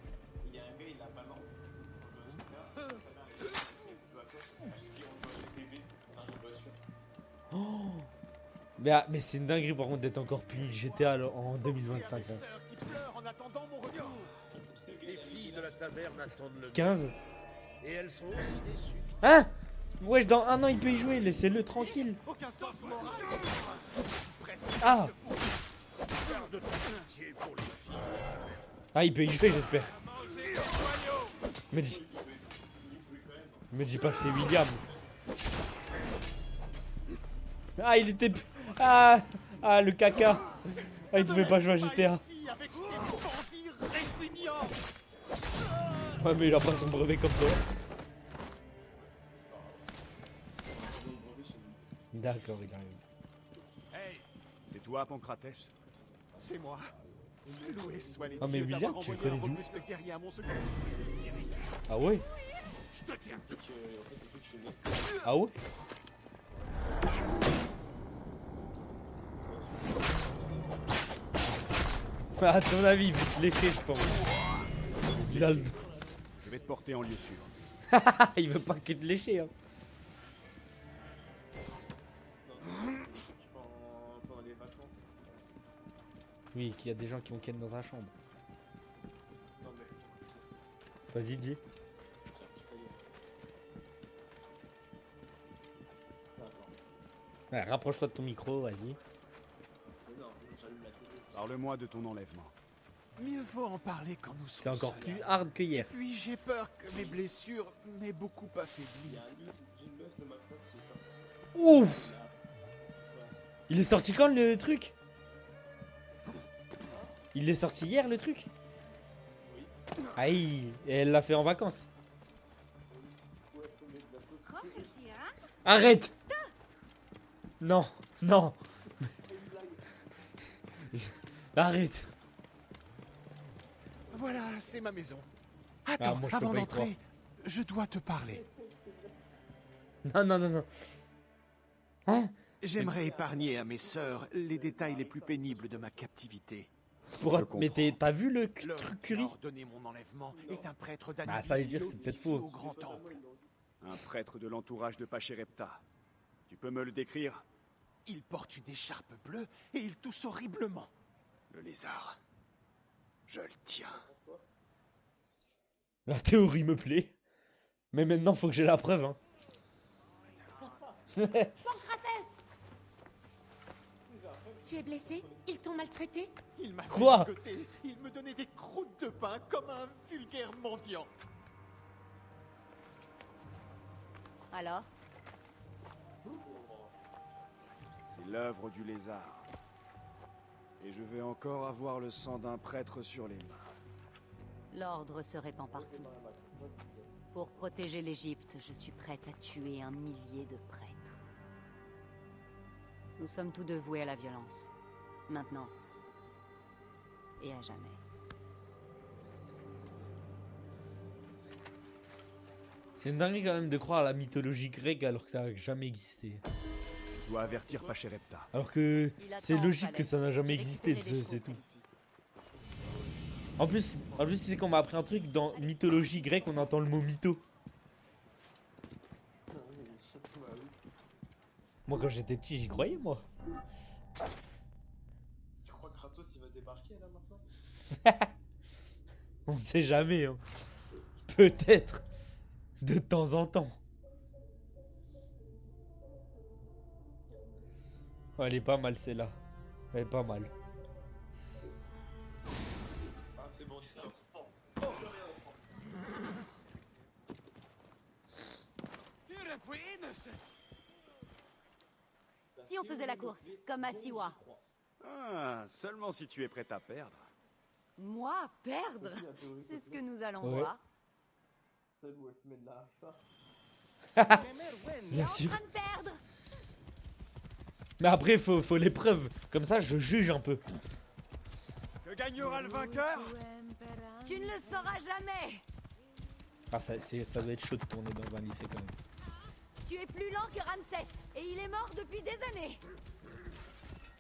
Speaker 4: Il y a un gars, il a balance. On joue à GTA. Sa mère, elle joue à quoi? Je dis, on joue à GTV. C'est un jeu de voiture.
Speaker 1: Oh mais c'est une dinguerie par contre d'être encore puni GTA en 2025. Hein.
Speaker 6: Qui pleurent en attendant mon retour. Les filles de la taverne attendent le
Speaker 1: 15.
Speaker 6: Et elles sont aussi déçues.
Speaker 1: Hein? Wesh, dans un an il peut y jouer, laissez-le tranquille.
Speaker 6: Aucun sens moral. Presque
Speaker 1: Ah!
Speaker 6: garde de pitié pour les filles.
Speaker 1: Ah, il peut y jouer, j'espère.
Speaker 6: Manger le joyau.
Speaker 1: Me dis pas que c'est William. Ah, il était. Ah, le caca. Ah, il pouvait pas jouer à GTA. Ouais, mais il a pas son brevet comme toi. D'accord, il arrive.
Speaker 3: Hey, c'est toi, Pancratès?
Speaker 6: C'est moi. Loué soit les
Speaker 1: Ah, mais
Speaker 6: dieux
Speaker 1: William,
Speaker 6: d'avoir
Speaker 1: tu le
Speaker 6: envoyé un
Speaker 1: connais d'où?
Speaker 6: robuste guerrier à mon secours.
Speaker 1: Ah ouais?
Speaker 6: Je te tiens.
Speaker 1: Ah ouais? À ton avis, il veut te lécher, je pense. Il a le...
Speaker 3: Je vais te porter en lieu sûr.
Speaker 1: il veut pas que te lécher. Hein.
Speaker 4: Pendant les vacances.
Speaker 1: Oui, qu'il y a des gens qui ont ken dans ta chambre.
Speaker 4: Non, mais.
Speaker 1: Vas-y, dis.
Speaker 4: Ça y est. Attends.
Speaker 1: Ouais, rapproche-toi de ton micro, vas-y.
Speaker 4: Mais non, j'allume la télé.
Speaker 3: Parle-moi de ton enlèvement.
Speaker 6: Mieux vaut en parler quand nous sommes
Speaker 1: C'est encore
Speaker 6: seuls.
Speaker 1: plus hard que hier.
Speaker 6: Puis j'ai peur que mes blessures m'aient beaucoup
Speaker 4: Il
Speaker 6: affaibli.
Speaker 4: y a une meuf de ma classe qui est sortie.
Speaker 1: Ouf! Il est sorti quand le truc? Il est sorti hier le truc?
Speaker 4: Oui.
Speaker 1: Aïe, et elle l'a fait en vacances.
Speaker 4: Ouais, sommet de la sauce.
Speaker 1: Arrête! Non, non. Arrête.
Speaker 6: Voilà, c'est ma maison.
Speaker 1: Ah,
Speaker 6: Attends,
Speaker 1: moi, je peux
Speaker 6: avant
Speaker 1: pas y
Speaker 6: d'entrer, je dois te parler.
Speaker 1: Non, non, non, non. Hein?
Speaker 6: J'aimerais épargner à mes sœurs les détails les plus pénibles de ma captivité.
Speaker 1: Mais t'as vu le
Speaker 6: L'homme
Speaker 1: truc
Speaker 6: qui a
Speaker 1: curry?
Speaker 6: ordonné mon enlèvement est un prêtre d'Anubis.
Speaker 1: Ah, ça veut dire que c'est peut-être
Speaker 6: ici
Speaker 1: faux.
Speaker 6: au grand temple.
Speaker 3: Un prêtre de l'entourage de Pachérepta. Tu peux me le décrire?
Speaker 6: Il porte une écharpe bleue et il tousse horriblement.
Speaker 3: Le lézard. Je le tiens.
Speaker 1: La théorie me plaît. Mais maintenant, faut que j'ai la preuve. Hein.
Speaker 2: Pancratès! Tu es blessé? Ils t'ont maltraité?
Speaker 6: Il m'a
Speaker 1: Quoi?
Speaker 6: Il me donnait des croûtes de pain comme un vulgaire mendiant.
Speaker 8: Alors?
Speaker 3: C'est l'œuvre du lézard. Et je vais encore avoir le sang d'un prêtre sur les mains.
Speaker 8: L'ordre se répand partout. Pour protéger l'Égypte, je suis prête à tuer 1 millier de prêtres. Nous sommes tous deux voués à la violence. Maintenant. Et à jamais.
Speaker 1: C'est une dinguerie quand même de croire à la mythologie grecque alors que ça n'a jamais existé.
Speaker 3: Je dois avertir Pachérepta.
Speaker 1: Alors que
Speaker 8: Il attend
Speaker 1: c'est
Speaker 8: au
Speaker 1: logique
Speaker 8: palais.
Speaker 1: que ça n'a jamais
Speaker 8: J'ai
Speaker 1: existé,
Speaker 8: récupéré des
Speaker 1: c'est
Speaker 8: chevaux
Speaker 1: tout.
Speaker 8: ici.
Speaker 1: En plus, tu sais qu'on m'a appris un truc, dans mythologie grecque, on entend le mot mytho. Moi, quand j'étais petit, j'y croyais, moi.
Speaker 4: Tu crois que Kratos il va débarquer là maintenant?
Speaker 1: On sait jamais, hein. Peut-être. De temps en temps. Oh, elle est pas mal, celle-là. Elle est pas mal.
Speaker 4: Ah c'est bon, c'est bon.
Speaker 8: Si on faisait la course, comme à Siwa.
Speaker 3: Ah, seulement si tu es prête à perdre.
Speaker 8: Moi, perdre? C'est ce que nous allons
Speaker 1: Ouais.
Speaker 8: voir.
Speaker 4: Seul où elle se met de la ça.
Speaker 1: Bien
Speaker 8: En
Speaker 1: sûr.
Speaker 8: train de perdre!
Speaker 1: Mais après, faut l'épreuve. Comme ça, je juge un peu.
Speaker 3: Que gagnera le vainqueur?
Speaker 8: Tu ne le sauras jamais!
Speaker 1: Ah, ça doit être chaud de tourner dans un lycée quand même.
Speaker 8: Tu es plus lent que Ramsès, et il est mort depuis des années!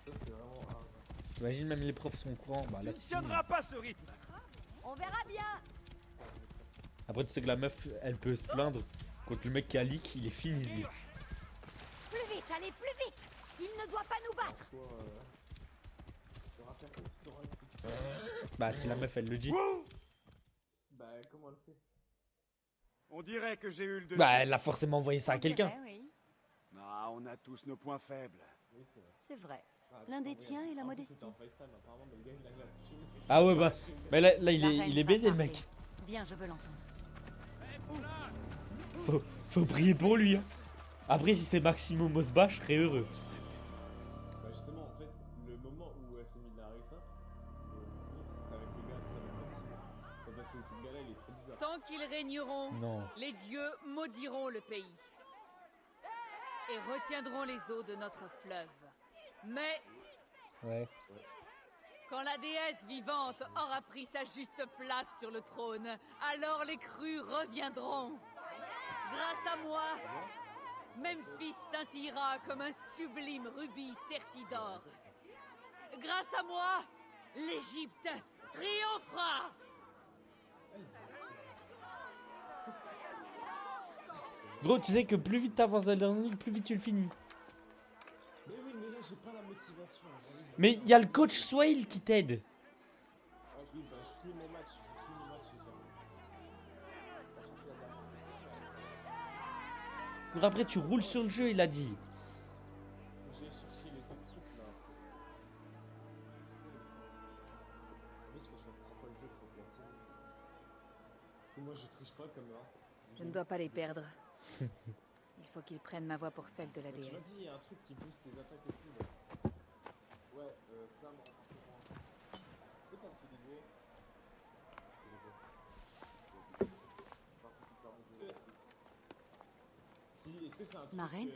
Speaker 4: Ça c'est vraiment hard.
Speaker 1: T'imagines, même les profs sont au courant. Bah là, c'est fini.
Speaker 3: Pas ce rythme.
Speaker 8: On verra bien!
Speaker 1: Après, tu sais que la meuf, elle peut se plaindre contre le mec qui a leak, il est fini lui.
Speaker 8: Plus vite, allez, plus vite! Il ne doit pas nous battre!
Speaker 4: Toi, il y aura personne qui saura ici.
Speaker 1: Bah, si la meuf, elle le dit.
Speaker 4: Bah comment elle sait?
Speaker 3: On dirait que j'ai eu le dessus.
Speaker 1: Bah, elle a forcément envoyé ça à quelqu'un.
Speaker 8: Oui,
Speaker 3: Ah, on a tous nos points faibles.
Speaker 4: Oui c'est vrai.
Speaker 8: c'est vrai.
Speaker 4: Ah,
Speaker 8: L'un des
Speaker 4: attends,
Speaker 8: tiens est la
Speaker 4: en plus,
Speaker 8: modestie.
Speaker 4: c'était en FaceTime apparemment, mais le gars il a mis un stream.
Speaker 1: Ah ouais, bah. Mais là,
Speaker 8: La
Speaker 1: il
Speaker 8: reine
Speaker 1: est
Speaker 8: va
Speaker 1: baisé, le
Speaker 8: parler.
Speaker 1: mec.
Speaker 8: Viens, je veux l'entendre.
Speaker 1: Faut prier pour lui, hein. Après, si c'est Maximo Mosba, je serais heureux.
Speaker 4: Bah justement en fait, le moment où elle s'est mis de la rue ça, c'était avec le gars qui s'appelle Maxime. Parce que ce gars là il est trop bizarre.
Speaker 2: Tant qu'ils régneront,
Speaker 1: Non.
Speaker 2: les dieux maudiront le pays et retiendront les eaux de notre fleuve. Mais
Speaker 1: Ouais.
Speaker 2: quand la déesse vivante aura pris sa juste place sur le trône, alors les crues reviendront. Grâce à moi, Memphis scintillera comme un sublime rubis serti d'or. Grâce à moi, l'Égypte triomphera.
Speaker 1: Gros, tu sais que plus vite t'avances dans le ligue, plus vite tu le finis.
Speaker 4: Mais oui mais là j'ai pas la motivation.
Speaker 1: Mais il y a le coach Swale qui t'aide.
Speaker 4: Ah oui bah je finis mes matchs,
Speaker 1: Gros, après, tu roules sur le jeu, il a dit.
Speaker 4: j'ai cherché les autres trucs là. Est-ce que je fasse 3 fois le jeu pour platine? Parce que moi je triche pas comme là.
Speaker 2: Je ne dois pas les perdre. Il faut qu'ils prennent ma voix pour celle de la
Speaker 4: Tu m'as
Speaker 2: déesse.
Speaker 4: dit il y a un truc qui booste les attaques et tout là. Ouais, flamme renforcement. C'est pas ce niveau. Si, est-ce que c'est un truc
Speaker 8: Ma reine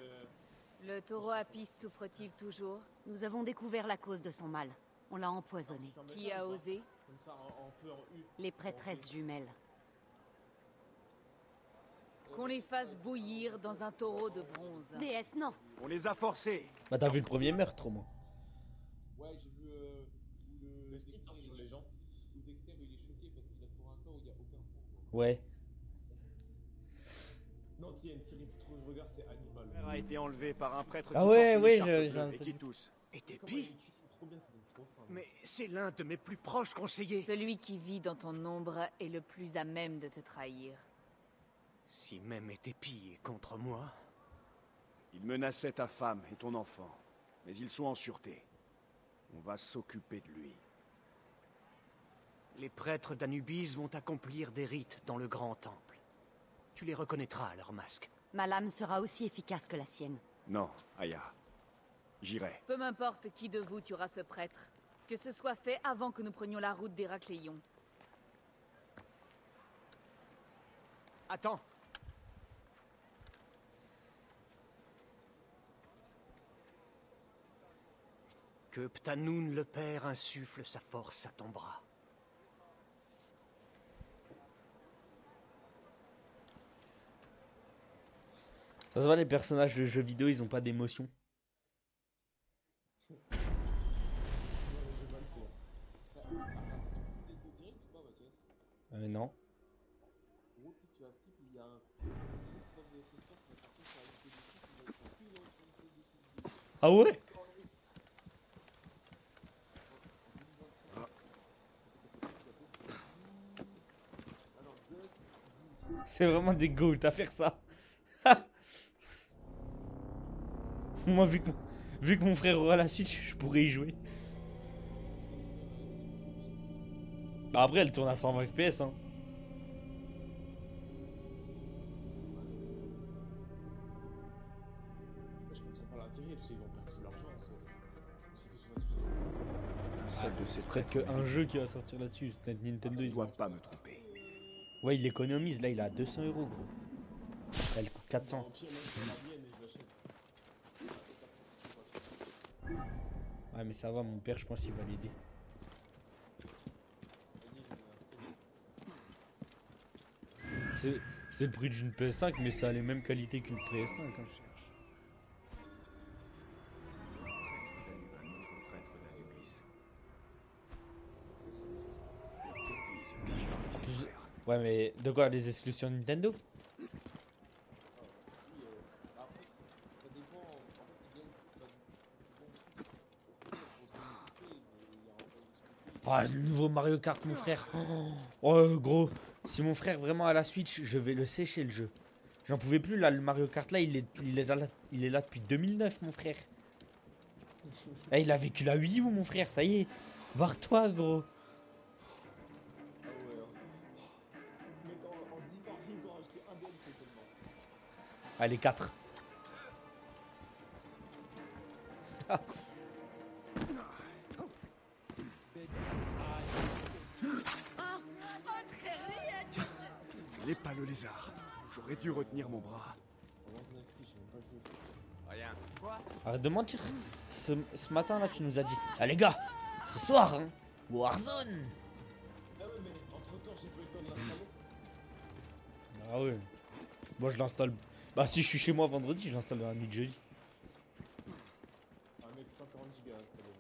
Speaker 2: Le taureau Apis souffre-t-il toujours?
Speaker 8: Nous avons découvert la cause de son mal. On l'a empoisonné.
Speaker 2: Qui a osé?
Speaker 4: comme ça en feu en U?
Speaker 8: Les prêtresses jumelles.
Speaker 2: Qu'on les fasse bouillir dans un taureau de bronze.
Speaker 8: Déesse, non!
Speaker 3: On les a forcés.
Speaker 1: Bah, t'as vu le premier meurtre au moins.
Speaker 4: Ouais, j'ai vu le Dexter sur les gens. Où Dexter il est choqué parce qu'il a trouvé un corps où il n'y a aucun sang. Quoi.
Speaker 1: Ouais.
Speaker 4: Non, tiens, une série trop de regard, c'est Hannibal.
Speaker 3: Elle a été enlevé par un prêtre
Speaker 1: Ah
Speaker 3: qui
Speaker 1: ouais,
Speaker 3: porte une
Speaker 1: ouais,
Speaker 3: écharpe
Speaker 1: j'ai
Speaker 3: bleue
Speaker 1: entendu.
Speaker 3: et qui tousse.
Speaker 5: Et t'es
Speaker 4: Comment il
Speaker 5: pire.
Speaker 4: écrit trop bien, c'était trop fin.
Speaker 5: Mais c'est l'un de mes plus proches conseillers.
Speaker 2: Celui qui vit dans ton ombre est le plus à même de te trahir.
Speaker 5: Si même Épi est contre moi,
Speaker 3: Il menaçait ta femme et ton enfant, mais ils sont en sûreté. On va s'occuper de lui.
Speaker 5: les prêtres d'Anubis vont accomplir des rites dans le grand temple. Tu les reconnaîtras à leur masque.
Speaker 8: Ma lame sera aussi efficace que la sienne.
Speaker 3: Non, Aya. J'irai.
Speaker 9: Peu m'importe qui de vous tuera ce prêtre. Que ce soit fait avant que nous prenions la route d'Héracléon.
Speaker 5: Attends. Que Ptanoun le Père insuffle sa force à ton bras.
Speaker 1: Ça se voit, les personnages de jeux vidéo, ils ont pas d'émotion. Non. Ah ouais? C'est vraiment des goûts à faire ça. Moi, vu que mon frère aura la Switch, je pourrais y jouer. Bah après, elle tourne à 120 FPS, hein.
Speaker 4: Je comprends pas l'intérêt parce qu'ils vont perdre tout l'argent en soi. C'est que tu vas se
Speaker 3: Celle de ces
Speaker 1: C'est peut-être
Speaker 3: prêtres
Speaker 1: qu'un jeu qui va sortir là-dessus. C'est peut-être Nintendo,
Speaker 3: Je
Speaker 1: ils
Speaker 3: dois
Speaker 1: ont...
Speaker 3: pas me tromper.
Speaker 1: Ouais, il économise. Là, il a 200 €, gros. Elle coûte 400.
Speaker 4: Au pire, même si c'est la mienne et je l'achète.
Speaker 1: Ouais, mais ça va, mon père, je pense qu'il va l'aider. C'est le prix d'une PS5, mais ça a les mêmes qualités qu'une PS5. Hein. Ouais, mais de quoi, les exclusions Nintendo? Ah, le nouveau Mario Kart, mon frère. Oh, gros. Si mon frère vraiment a la Switch, je vais le sécher le jeu. J'en pouvais plus là, le Mario Kart là, il est là depuis 2009, mon frère. Eh, il a vécu la Wii U, mon frère, ça y est. Barre-toi, gros.
Speaker 4: Ah ouais. Mec, en 10 ans, ils ont acheté un DLC seulement.
Speaker 1: Allez, 4.
Speaker 3: Il est pas le lézard. J'aurais dû retenir mon bras.
Speaker 6: Rien.
Speaker 1: Arrête de mentir. Ce matin là, tu nous as dit, ah les gars, ce soir, hein, Warzone.
Speaker 4: Ah ouais, mais entre temps, j'ai pas eu le temps de l'installer.
Speaker 1: Ah ouais. Moi je l'installe. Bah si je suis chez moi vendredi, je l'installe dans la nuit de jeudi.
Speaker 4: Un mec 140 gigas installé.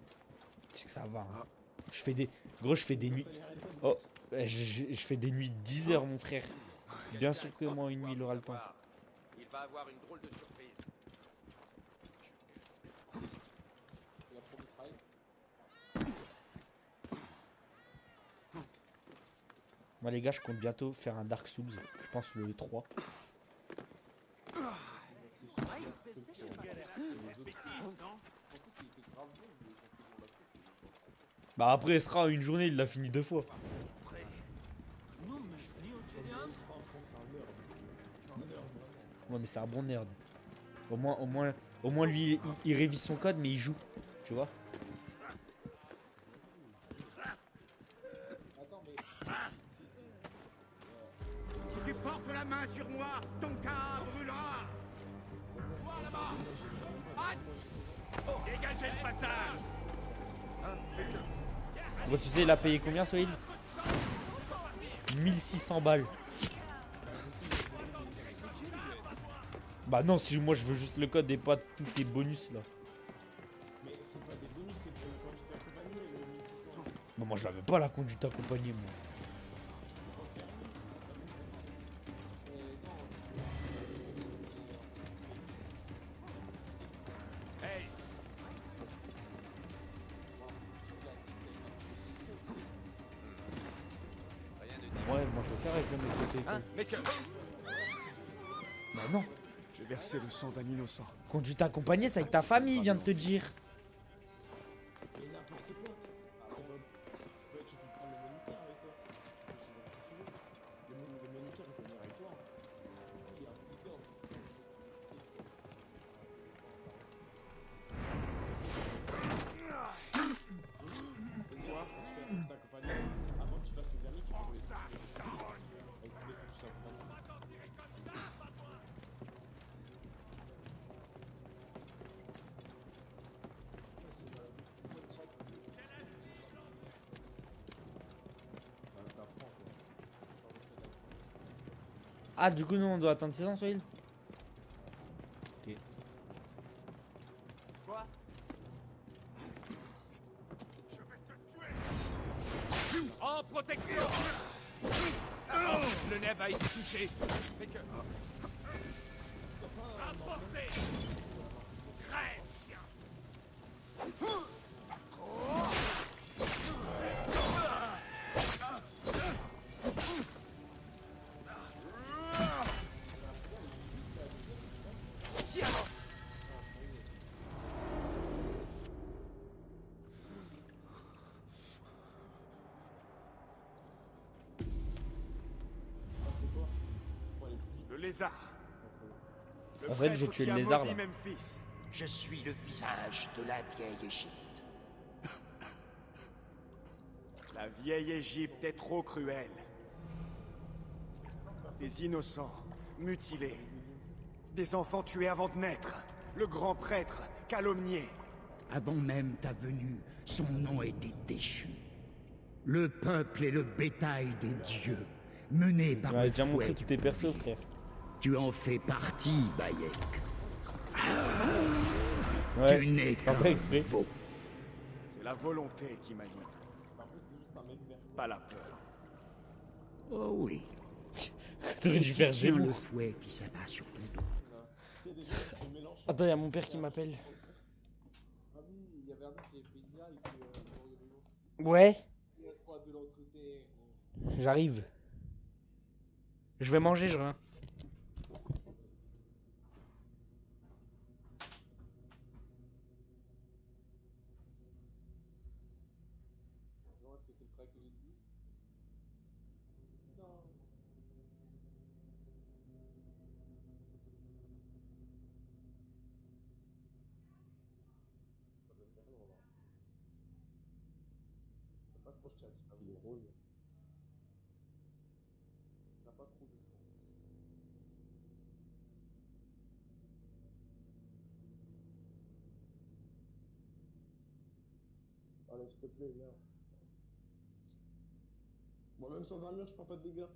Speaker 1: C'est que ça va. Hein. Je fais des. Gros, je fais des nuits. Oh, je fais des nuits de 10 heures, mon frère. Bien sûr que moi, une nuit, il aura le temps.
Speaker 6: Il va avoir une drôle de surprise.
Speaker 4: Il a trop de travail.
Speaker 1: Moi, les gars, je compte bientôt faire un Dark Souls. Je pense le 3. Bah après, il sera une journée, il l'a fini 2 fois. Ouais, mais c'est un bon nerd. Au moins lui, il révise son code, mais il joue. Tu vois?
Speaker 6: Si tu portes la main sur moi, ton cas brûlera. Vois là-bas. Hâte. Dégagez le passage.
Speaker 1: Bon, tu sais, il a payé combien, Soil? 1600 balles. Bah non, si moi je veux juste le code et pas tous tes bonus là.
Speaker 4: Mais c'est pas des bonus, c'est pour le conduite accompagné, le 1600.
Speaker 1: Bah moi je l'avais pas la conduite accompagnée moi.
Speaker 6: Hey,
Speaker 1: Ouais, moi je vais faire avec le mec côté.
Speaker 5: Hein, mec,
Speaker 1: Bah non.
Speaker 3: J'ai versé le sang d'un innocent.
Speaker 1: Conduite accompagnée, c'est avec ta famille, il vient de te dire.
Speaker 4: Mais n'importe quoi. Ouais, tu peux prendre le moniteur avec toi. Le moniteur, il peut venir avec toi. Il est un moniteur.
Speaker 1: Ah, du coup, nous, on doit attendre 16 ans, Soil. Ok.
Speaker 5: Quoi?
Speaker 6: En protection. Le neb a été touché. Mais que... Apportez. Crève, chien.
Speaker 3: Le lézard. Le
Speaker 1: En fait, j'ai
Speaker 3: prêtre
Speaker 1: tué
Speaker 3: qui
Speaker 1: le
Speaker 3: a
Speaker 1: lézard,
Speaker 3: maudit
Speaker 1: là.
Speaker 3: Memphis.
Speaker 5: Je suis le visage de la vieille Égypte.
Speaker 3: La vieille Égypte est trop cruelle. Des innocents, mutilés. Des enfants tués avant de naître. Le grand prêtre, calomnié.
Speaker 10: Avant même ta venue, son nom était déchu. Le peuple est le bétail des dieux, mené
Speaker 1: Tu
Speaker 10: par
Speaker 1: m'avais
Speaker 10: le
Speaker 1: déjà montré
Speaker 10: fouet
Speaker 1: tous
Speaker 10: du
Speaker 1: tes persos,
Speaker 10: bruit.
Speaker 1: frère.
Speaker 10: Tu en fais partie, Bayek.
Speaker 1: Ouais,
Speaker 10: Tu n'es
Speaker 1: sans
Speaker 10: qu'un
Speaker 1: faire exprès.
Speaker 10: faux.
Speaker 3: C'est la volonté qui m'anime. Pas la peur.
Speaker 10: Oh oui.
Speaker 1: T'aurais dû faire
Speaker 10: Tiens le
Speaker 1: Zemmour.
Speaker 10: fouet qui s'abat sur ton dos.
Speaker 1: Attends, il y a mon père qui m'appelle.
Speaker 4: Ah oui, il y avait un mec qui avait fait une blague
Speaker 1: Ouais,
Speaker 4: la croix de l'entreterre.
Speaker 1: j'arrive. Je vais manger, je reviens.
Speaker 4: Non, est-ce que c'est le track que j'ai dit? Non. Ça doit être bien lourd, là. T'as pas trop de chat, il est rose. T'as pas trop de choix. Allez, s'il te plaît, viens. Moi, même sans armure, je prends pas de dégâts.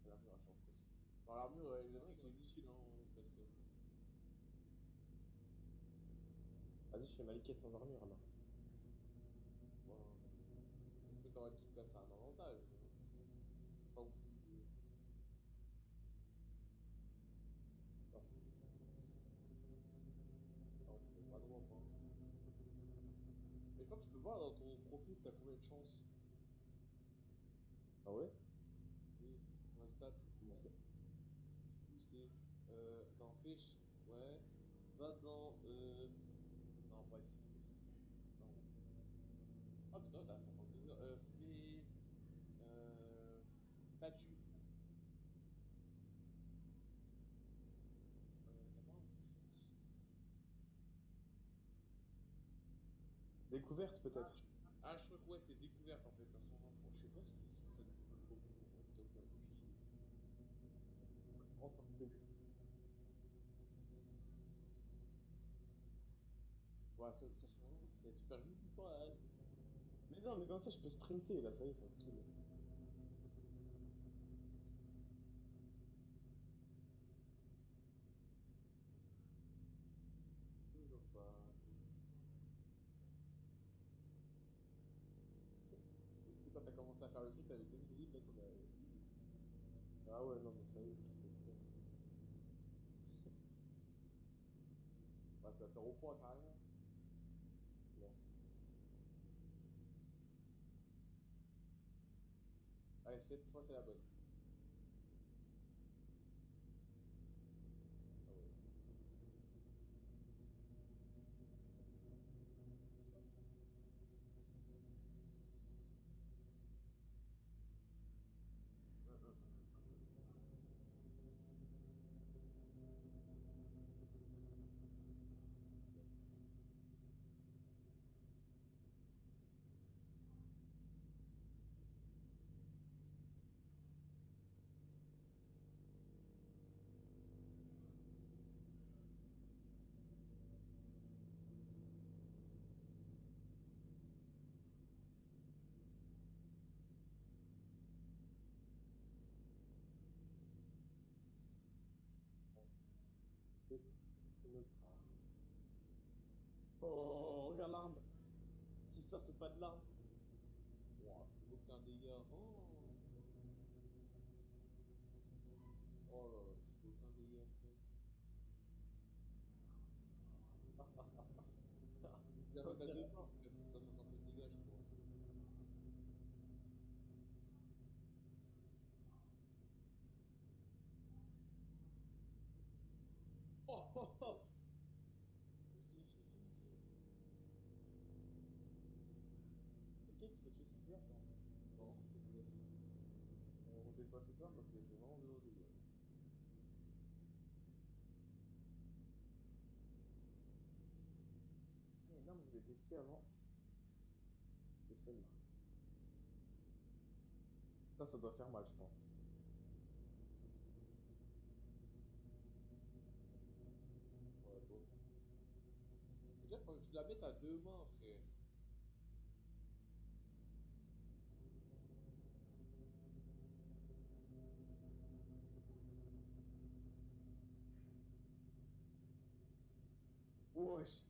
Speaker 4: L'armure, elle change aussi. Dans l'armure, les mecs sont inutiles, hein, parce que... Vas-y, je fais ma liquette sans armure, alors. Bon, est-ce que t'aurais tout comme ça un avantage? Pas ouf. Non, non, je fais pas de drop, hein. Mais quand tu peux voir dans ton profil, t'as combien de chance? Ah ouais? Oui, dans les stats. Du coup, c'est. Dans fiche, ouais. Va dans. Non, pas ici, c'est pas ici. Non. Ah, mais ça va, t'as 52 heures. Fais. Statut. T'as pas un truc, je pense. Découverte, peut-être. Ah, je crois que ouais, c'est découverte en fait, à 123. Je sais pas si ça découvre beaucoup. Peut-être ouais, encore plus. Ouais, ça change. Tu perds beaucoup de temps à... Mais non, mais comme ça, je peux sprinter là, ça y est, ça me saoule. Toujours pas. C'est quand t'as commencé à faire le truc, t'avais 2000 livres, là t'en as 1000. Ah ouais, non, mais ça y est, c'est trop. Ah, tu vas faire au point carrément. Non. Allez, cette fois, c'est la bonne. Ah ouais. Ça. Oh, regarde l'arme. Si ça, c'est pas de l'arme. Wow, aucun dégât. Oh, oh là là, aucun dégât. La mettre à deux mains, pour que ça fasse un peu de dégâts, je crois. Oh, oh, oh. Fini, fini, fini, fini. Quelqu'un qui fait tuer sa peur, non? Non, je fais gaffe. On teste pas ses peurs parce que c'est vraiment zéro dégâts. Ah, une arme que je voulais tester avant, c'était celle-là. Ça doit faire mal, je pense. Ouais, bon. Déjà, faut que tu la mettes à deux mains, frère. Wesh.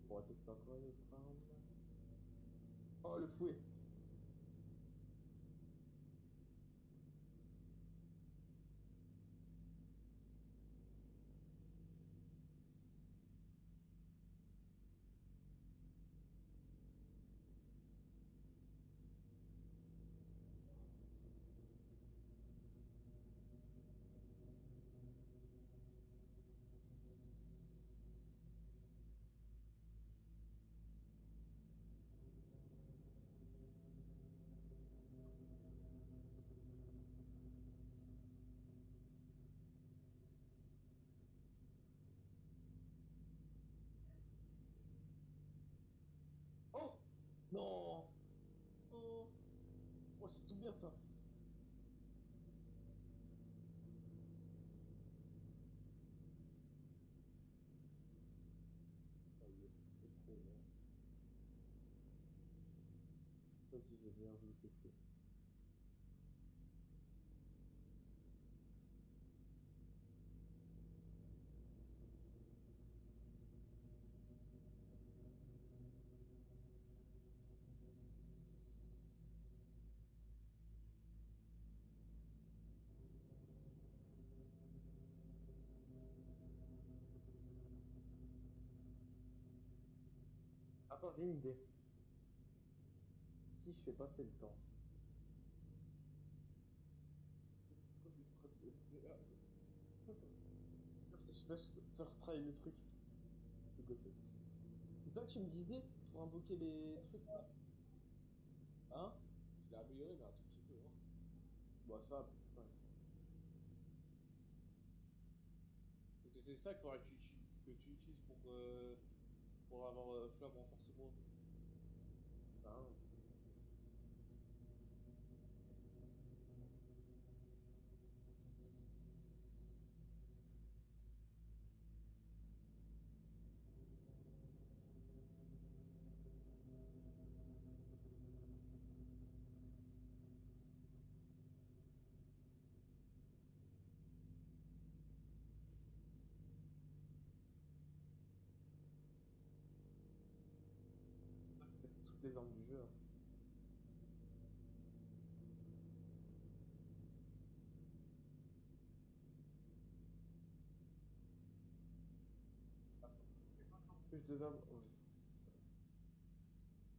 Speaker 4: On va tester encore une autre arme. Oh, le fouet. Oh! Non! Oh! Oh, c'est tout bien ça! Ça y est, c'est trop bien. Vas-y, j'ai bien voulu tester. Attends, j'ai une idée. Si je fais passer le temps. Quoi, ce sera first try le truc. Le grotesque. Et toi, tu me disais pour invoquer les trucs là? Hein? Je l'ai amélioré, mais un tout petit peu, hein. Bon, ça, ouais. Parce que c'est ça qu'il faudrait que tu utilises pour avoir flamme renforcement. Ah. C'est ça qui teste toutes les armes du jeu, hein. Plus de armes. Oh,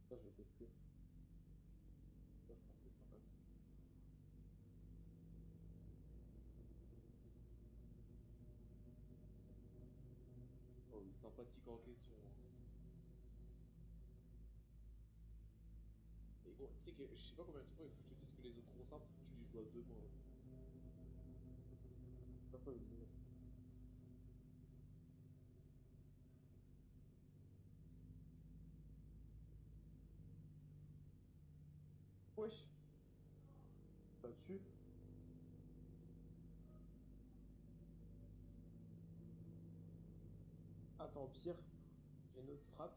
Speaker 4: ça, je vais tester. Ça, je pense que c'est sympathique. Oh, oui, sympathique en question, hein. Et gros, tu sais que je sais pas combien de fois il faut que je te dise que les autres trop simples, tu les joues à deux mains. Pas quoi le dire. Wesh! Ça tue. Attends, pire. J'ai une autre strat.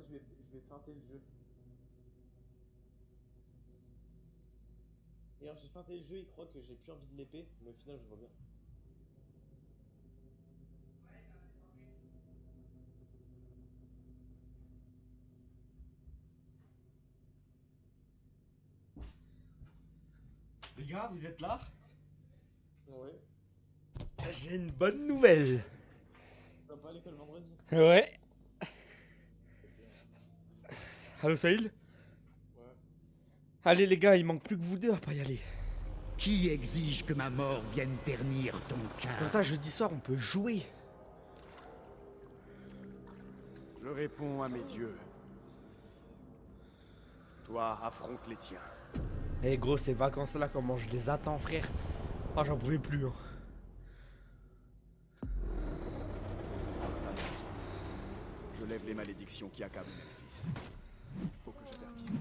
Speaker 4: fait, je vais feinter le jeu. Et alors, j'ai feinté le jeu, il croit que j'ai plus envie de l'épée, mais au final, je vois bien.
Speaker 1: Les gars, vous êtes là?
Speaker 4: Ouais.
Speaker 1: J'ai une bonne nouvelle.
Speaker 4: Tu vas pas à l'école vendredi?
Speaker 1: Ouais. Allô Sahil?
Speaker 4: Ouais.
Speaker 1: Allez les gars, il manque plus que vous deux à pas y aller.
Speaker 10: Qui exige que ma mort vienne ternir ton
Speaker 1: Comme
Speaker 10: cœur?
Speaker 1: ça, jeudi soir, on peut jouer.
Speaker 3: Je réponds à mes dieux. Toi, affronte les tiens.
Speaker 1: Eh gros, ces vacances-là, comment je les attends, frère. Ah, j'en pouvais plus. Hein.
Speaker 3: Je lève les malédictions qui accablent Memphis. Il faut que j'avertisse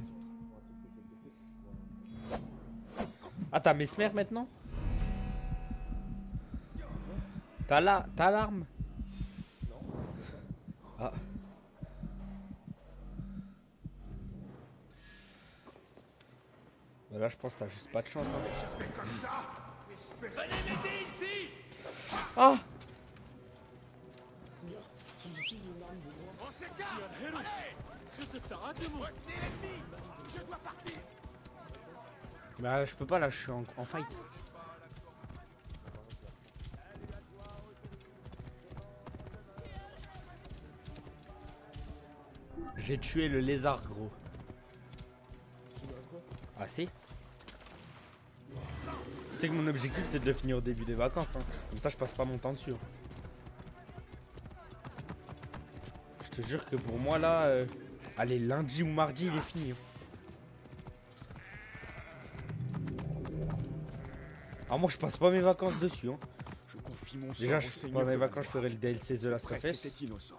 Speaker 3: les autres.
Speaker 1: Ah, t'as Mesmer maintenant? T'as l'arme?
Speaker 4: Non.
Speaker 1: Ah. Bah là, je pense que t'as juste pas de chance. Hein.
Speaker 6: Venez m'aider ici!
Speaker 1: Ah!
Speaker 6: On s'écarte! Allez! Retenez l'ennemi! Je dois partir!
Speaker 1: Bah, je peux pas là, je suis en fight. J'ai tué le lézard, gros. Ah, si? Tu sais que mon objectif c'est de le finir au début des vacances. Hein. Comme ça, je passe pas mon temps dessus. Hein. Je te jure que pour moi là, allez, lundi ou mardi, il est fini. Hein. Ah, moi je passe pas mes vacances dessus. Hein.
Speaker 3: Je confie mon sort
Speaker 1: Déjà,
Speaker 3: au Seigneur
Speaker 1: pendant les
Speaker 3: de la
Speaker 1: vacances, je
Speaker 3: Loi.
Speaker 1: ferai le DLC The Last of
Speaker 3: Prêtre
Speaker 1: Us.
Speaker 3: était innocent.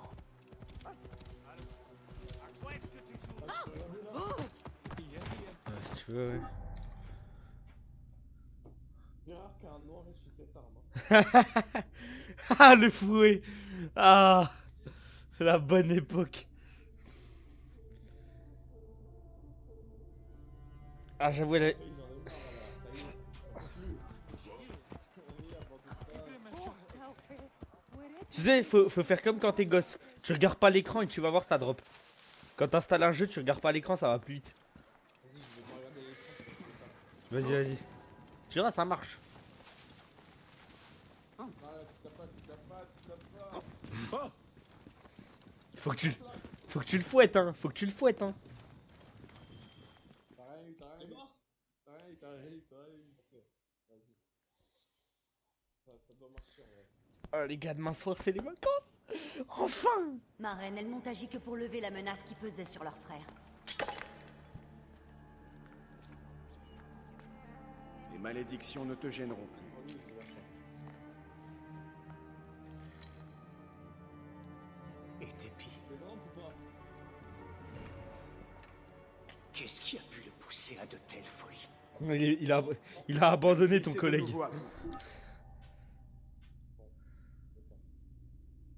Speaker 1: Si tu veux, ouais.
Speaker 4: C'est rare qu'un noir ait su cette arme. Hein.
Speaker 1: Ah, le fouet! Ah, la bonne époque. Ah, j'avoue, elle est... Tu sais, faut faire comme quand t'es gosse. Tu regardes pas l'écran et tu vas voir ça drop. Quand t'installes un jeu, tu regardes pas l'écran, ça va plus vite.
Speaker 4: Vas-y, je vais pas regarder l'écran.
Speaker 1: Vas-y, vas-y. Tu verras, ça marche.
Speaker 4: Ah, tu t'as pas.
Speaker 1: Faut que tu le fouettes, hein. Faut que tu le fouettes, hein.
Speaker 4: T'as rien eu. T'as rien eu. Ok, vas-y. Ça doit marcher en vrai.
Speaker 1: Oh, les gars, demain soir, c'est les vacances. Enfin!
Speaker 8: Ma reine, elles n'ont agi que pour lever la menace qui pesait sur leur frère.
Speaker 3: Les malédictions ne te gêneront plus.
Speaker 5: Et Tépi,
Speaker 4: T'es grand ou pas?
Speaker 5: qu'est-ce qui a pu le pousser à de telles folies?
Speaker 1: Il a abandonné ton
Speaker 3: C'est de
Speaker 1: collègue.
Speaker 3: nouveau à vous.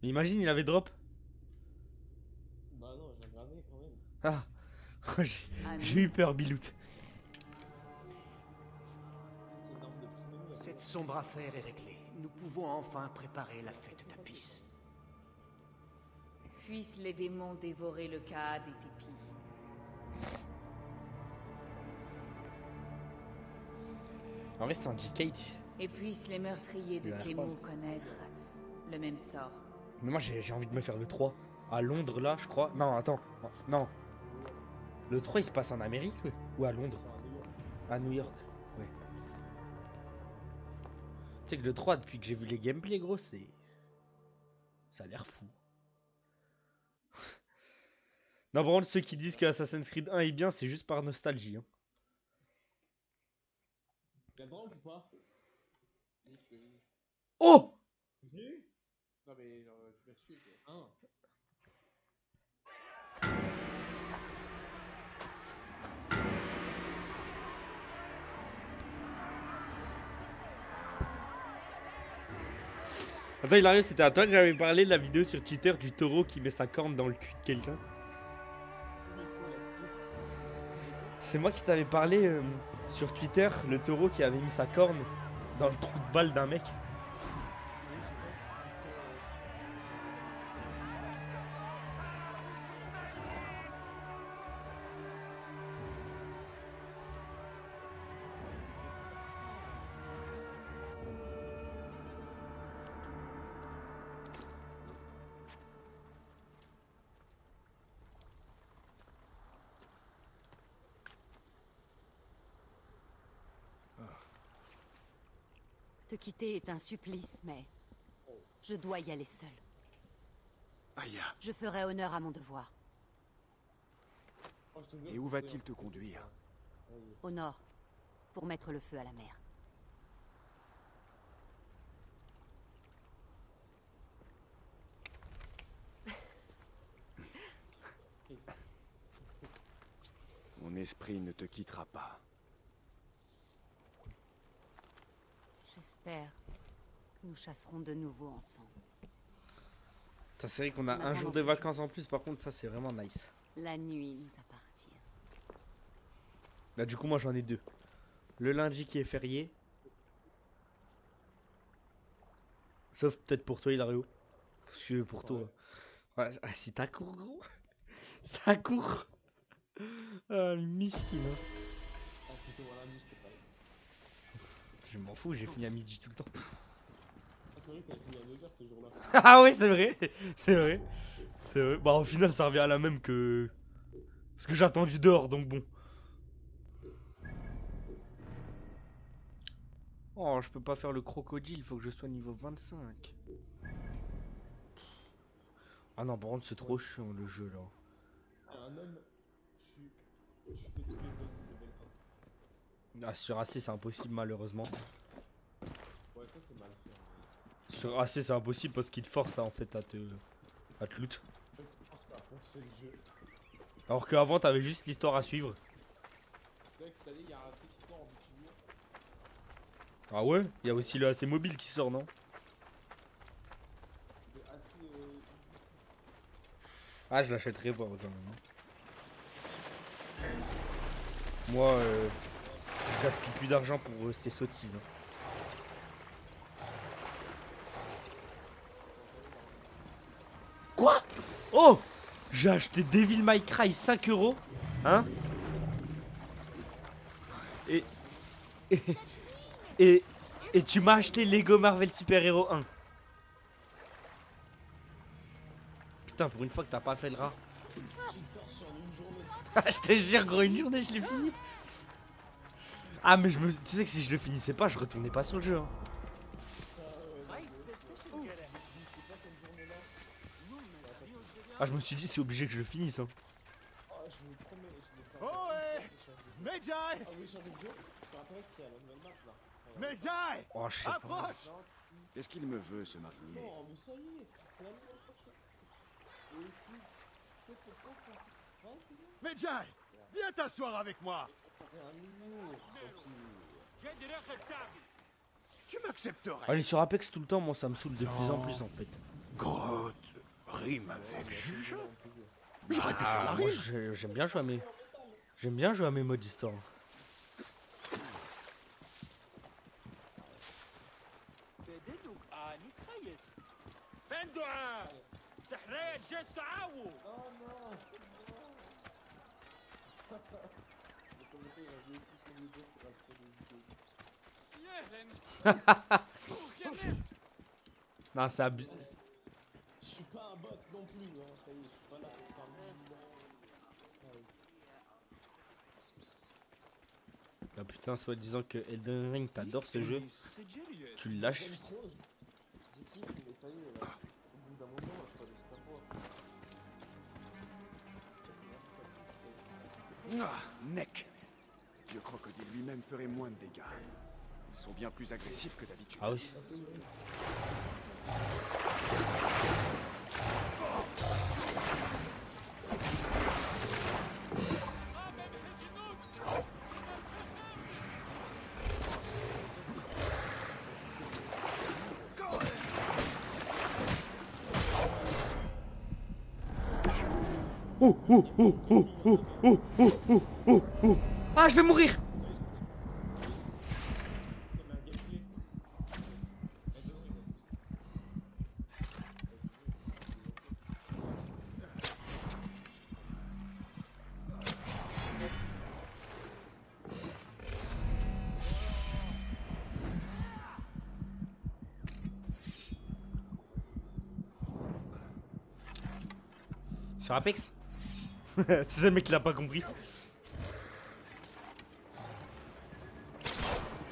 Speaker 1: Mais imagine, il avait drop.
Speaker 4: Bah non, j'ai regardé quand même.
Speaker 1: Ah, j'ai eu peur, Bilout.
Speaker 4: C'est une arme de prisonnier.
Speaker 5: Cette sombre affaire est réglée. Nous pouvons enfin préparer la fête d'Apis.
Speaker 9: Puissent les démons dévorer le Kaad et Tépi.
Speaker 1: En vrai, c'est un G-Kate.
Speaker 9: Et puissent les meurtriers de
Speaker 1: La
Speaker 9: Kemo connaître le même sort.
Speaker 1: Mais moi, j'ai envie de me faire le 3. À Londres, là, je crois. Non, attends. Non. Le 3, il se passe en Amérique, ouais. Ou à Londres? À New York, ouais. Tu sais que le 3, depuis que j'ai vu les gameplays, gros, c'est... Ça a l'air fou. Non, par contre, ceux qui disent que Assassin's Creed 1 est bien, c'est juste par nostalgie. Hein.
Speaker 4: T'es grand ou pas?
Speaker 1: Oh!
Speaker 4: J'ai eu? Non mais genre, tu vas suivre. Un.
Speaker 1: Attends, Hilario, c'était à toi que j'avais parlé de la vidéo sur Twitter du taureau qui met sa corne dans le cul de quelqu'un. C'est moi qui t'avais parlé sur Twitter, le taureau qui avait mis sa corne dans le trou de balle d'un mec.
Speaker 8: Te quitter est un supplice, mais je dois y aller seule.
Speaker 3: Aya,
Speaker 8: Je ferai honneur à mon devoir.
Speaker 3: et où va-t-il te conduire?
Speaker 8: Au nord, pour mettre le feu à la mer.
Speaker 3: Mon esprit ne te quittera pas.
Speaker 8: J'espère que nous chasserons de nouveau ensemble.
Speaker 1: Putain, c'est vrai qu'on a
Speaker 8: En
Speaker 1: un
Speaker 8: attendant
Speaker 1: jour de
Speaker 8: ce
Speaker 1: vacances en plus, par contre ça c'est vraiment nice.
Speaker 8: La nuit nous appartient.
Speaker 1: Là du coup moi j'en ai 2. Le lundi qui est férié. Sauf peut-être pour toi Hilario. Parce que pour toi... Ouais, ah, si t'as cours gros. Si t'as cours. Ah, le miskin. Hein. Je m'en fous, j'ai fini à midi tout le temps. Ah ouais c'est vrai. C'est vrai. C'est vrai. Bah au final ça revient à la même que... Parce que j'ai attendu dehors donc bon. Oh je peux pas faire le crocodile, il faut que je sois niveau 25. Ah non par contre c'est trop chiant le jeu là. Ah sur AC c'est impossible malheureusement. Sur AC c'est impossible parce qu'il te force en fait à te loot. Alors qu'avant t'avais juste l'histoire à suivre. Ah ouais? Il y a aussi le AC mobile qui sort non? Ah je l'achèterai pas quand même. Moi je gaspille plus d'argent pour ces sottises. Quoi? Oh! J'ai acheté Devil May Cry 5 €. Hein? Et tu m'as acheté Lego Marvel Super Hero 1. Putain, pour une fois que t'as pas fait le rat. Je te jure, gros, une journée je l'ai fini. Ah, mais tu sais que si je le finissais pas, je retournais pas sur le jeu. Hein. Ah, je me suis dit, c'est obligé que je le finisse. Hein. Oh, je sais pas.
Speaker 3: Qu'est-ce qu'il me veut, ce marinier?
Speaker 6: Medjay, viens t'asseoir avec moi. Tu m'accepterais.
Speaker 1: Aller sur Apex tout le temps, moi ça me saoule de plus en plus en fait.
Speaker 6: Grotte rime avec juge. J'aurais pu faire la
Speaker 1: Moi,
Speaker 6: rime.
Speaker 1: j'aime bien jouer à mes... J'aime bien jouer à mes modes histoire. Non, c'est abusé.
Speaker 4: Je suis pas un bot non plus, hein. Ça y est, je suis pas là pour faire le
Speaker 1: Ah putain, soi-disant que Elden Ring t'adore ce jeu, tu le lâches.
Speaker 4: J'ai kiffé, mais ça y est, là. Au bout d'un moment, je crois que ça va.
Speaker 3: Ah, Neck. Le crocodile lui-même ferait moins de dégâts. Ils sont bien plus agressifs que d'habitude.
Speaker 1: Ah oui. Oh oh oh oh oh oh oh oh oh oh. Ah, je vais mourir. Sur Apex. C'est le mec qui l'a pas compris.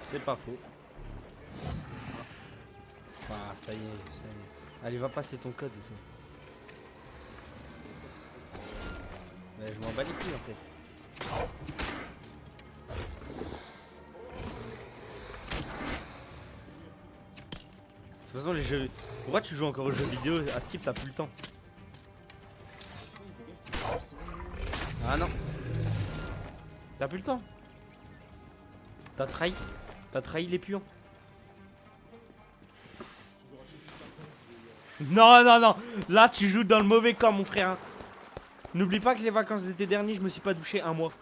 Speaker 1: C'est pas faux. Ah, ça y est, ça y est. Allez, va passer ton code et tout. Mais je m'en bats les couilles en fait. De toute façon, les jeux. Pourquoi tu joues encore aux jeux vidéo? À Skip, t'as plus le temps. Ah non. T'as plus le temps. T'as trahi les pions. Non, non, non. Là, tu joues dans le mauvais camp, mon frère. N'oublie pas que les vacances d'été dernier, je me suis pas douché un mois.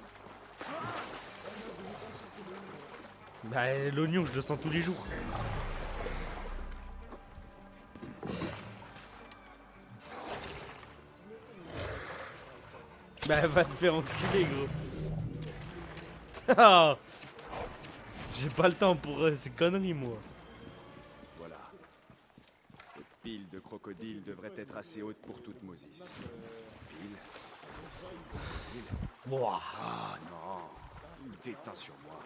Speaker 1: Bah, l'oignon, je le sens tous les jours. Bah, va te faire enculer, gros. Oh, j'ai pas le temps pour ces conneries, moi.
Speaker 3: Voilà. Cette pile de crocodiles devrait être assez haute pour toute Moses. Pile.
Speaker 1: Wouah.
Speaker 3: Ah non. Il déteint sur moi.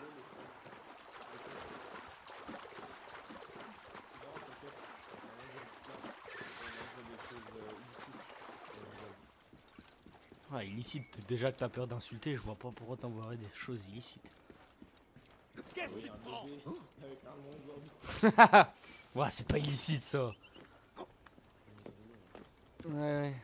Speaker 1: Ah, illicite. Déjà que t'as peur d'insulter, je vois pas pourquoi t'envoierais des choses illicites.
Speaker 6: Qu'est-ce qui te prend?
Speaker 1: Ouais, c'est pas illicite ça. Ouais.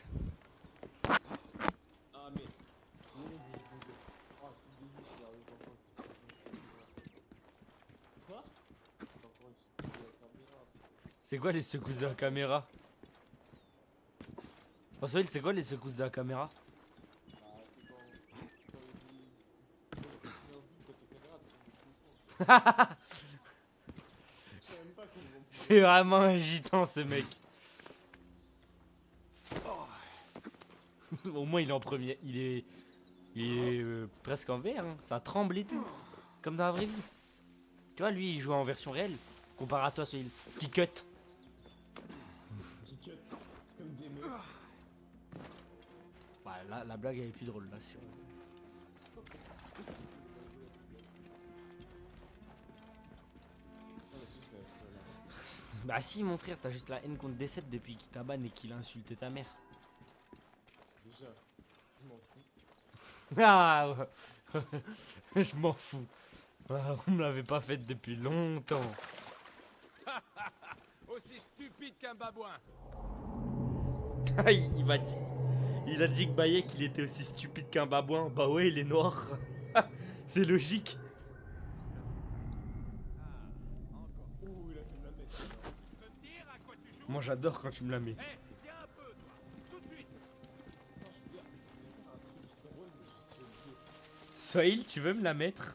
Speaker 1: C'est quoi les secousses de la caméra? François, c'est quoi les secousses de la caméra? C'est vraiment agitant ce mec. Au moins il est en premier. Il est presque en VR. Hein. Ça tremble et tout. Comme dans la vraie vie. Tu vois, lui il joue en version réelle. Comparé à toi, celui qui cut. Ouais, là, la blague elle est plus drôle là. Sur... Bah si mon frère, t'as juste la haine contre D7 depuis qu'il t'a ban et qu'il a insulté ta mère.
Speaker 4: Déjà, je m'en fous.
Speaker 1: Ah ouais. Je m'en fous. Ah, on me l'avait pas fait depuis longtemps.
Speaker 6: Aussi stupide qu'un babouin.
Speaker 1: Ah, il a dit que Bayek il était aussi stupide qu'un babouin. Bah ouais, il est noir. C'est logique.
Speaker 4: Ouh, il a fait de la messe.
Speaker 1: Moi j'adore quand tu me la mets.
Speaker 6: Viens un peu, toi. Tout de suite.
Speaker 1: Soil, tu veux me la mettre?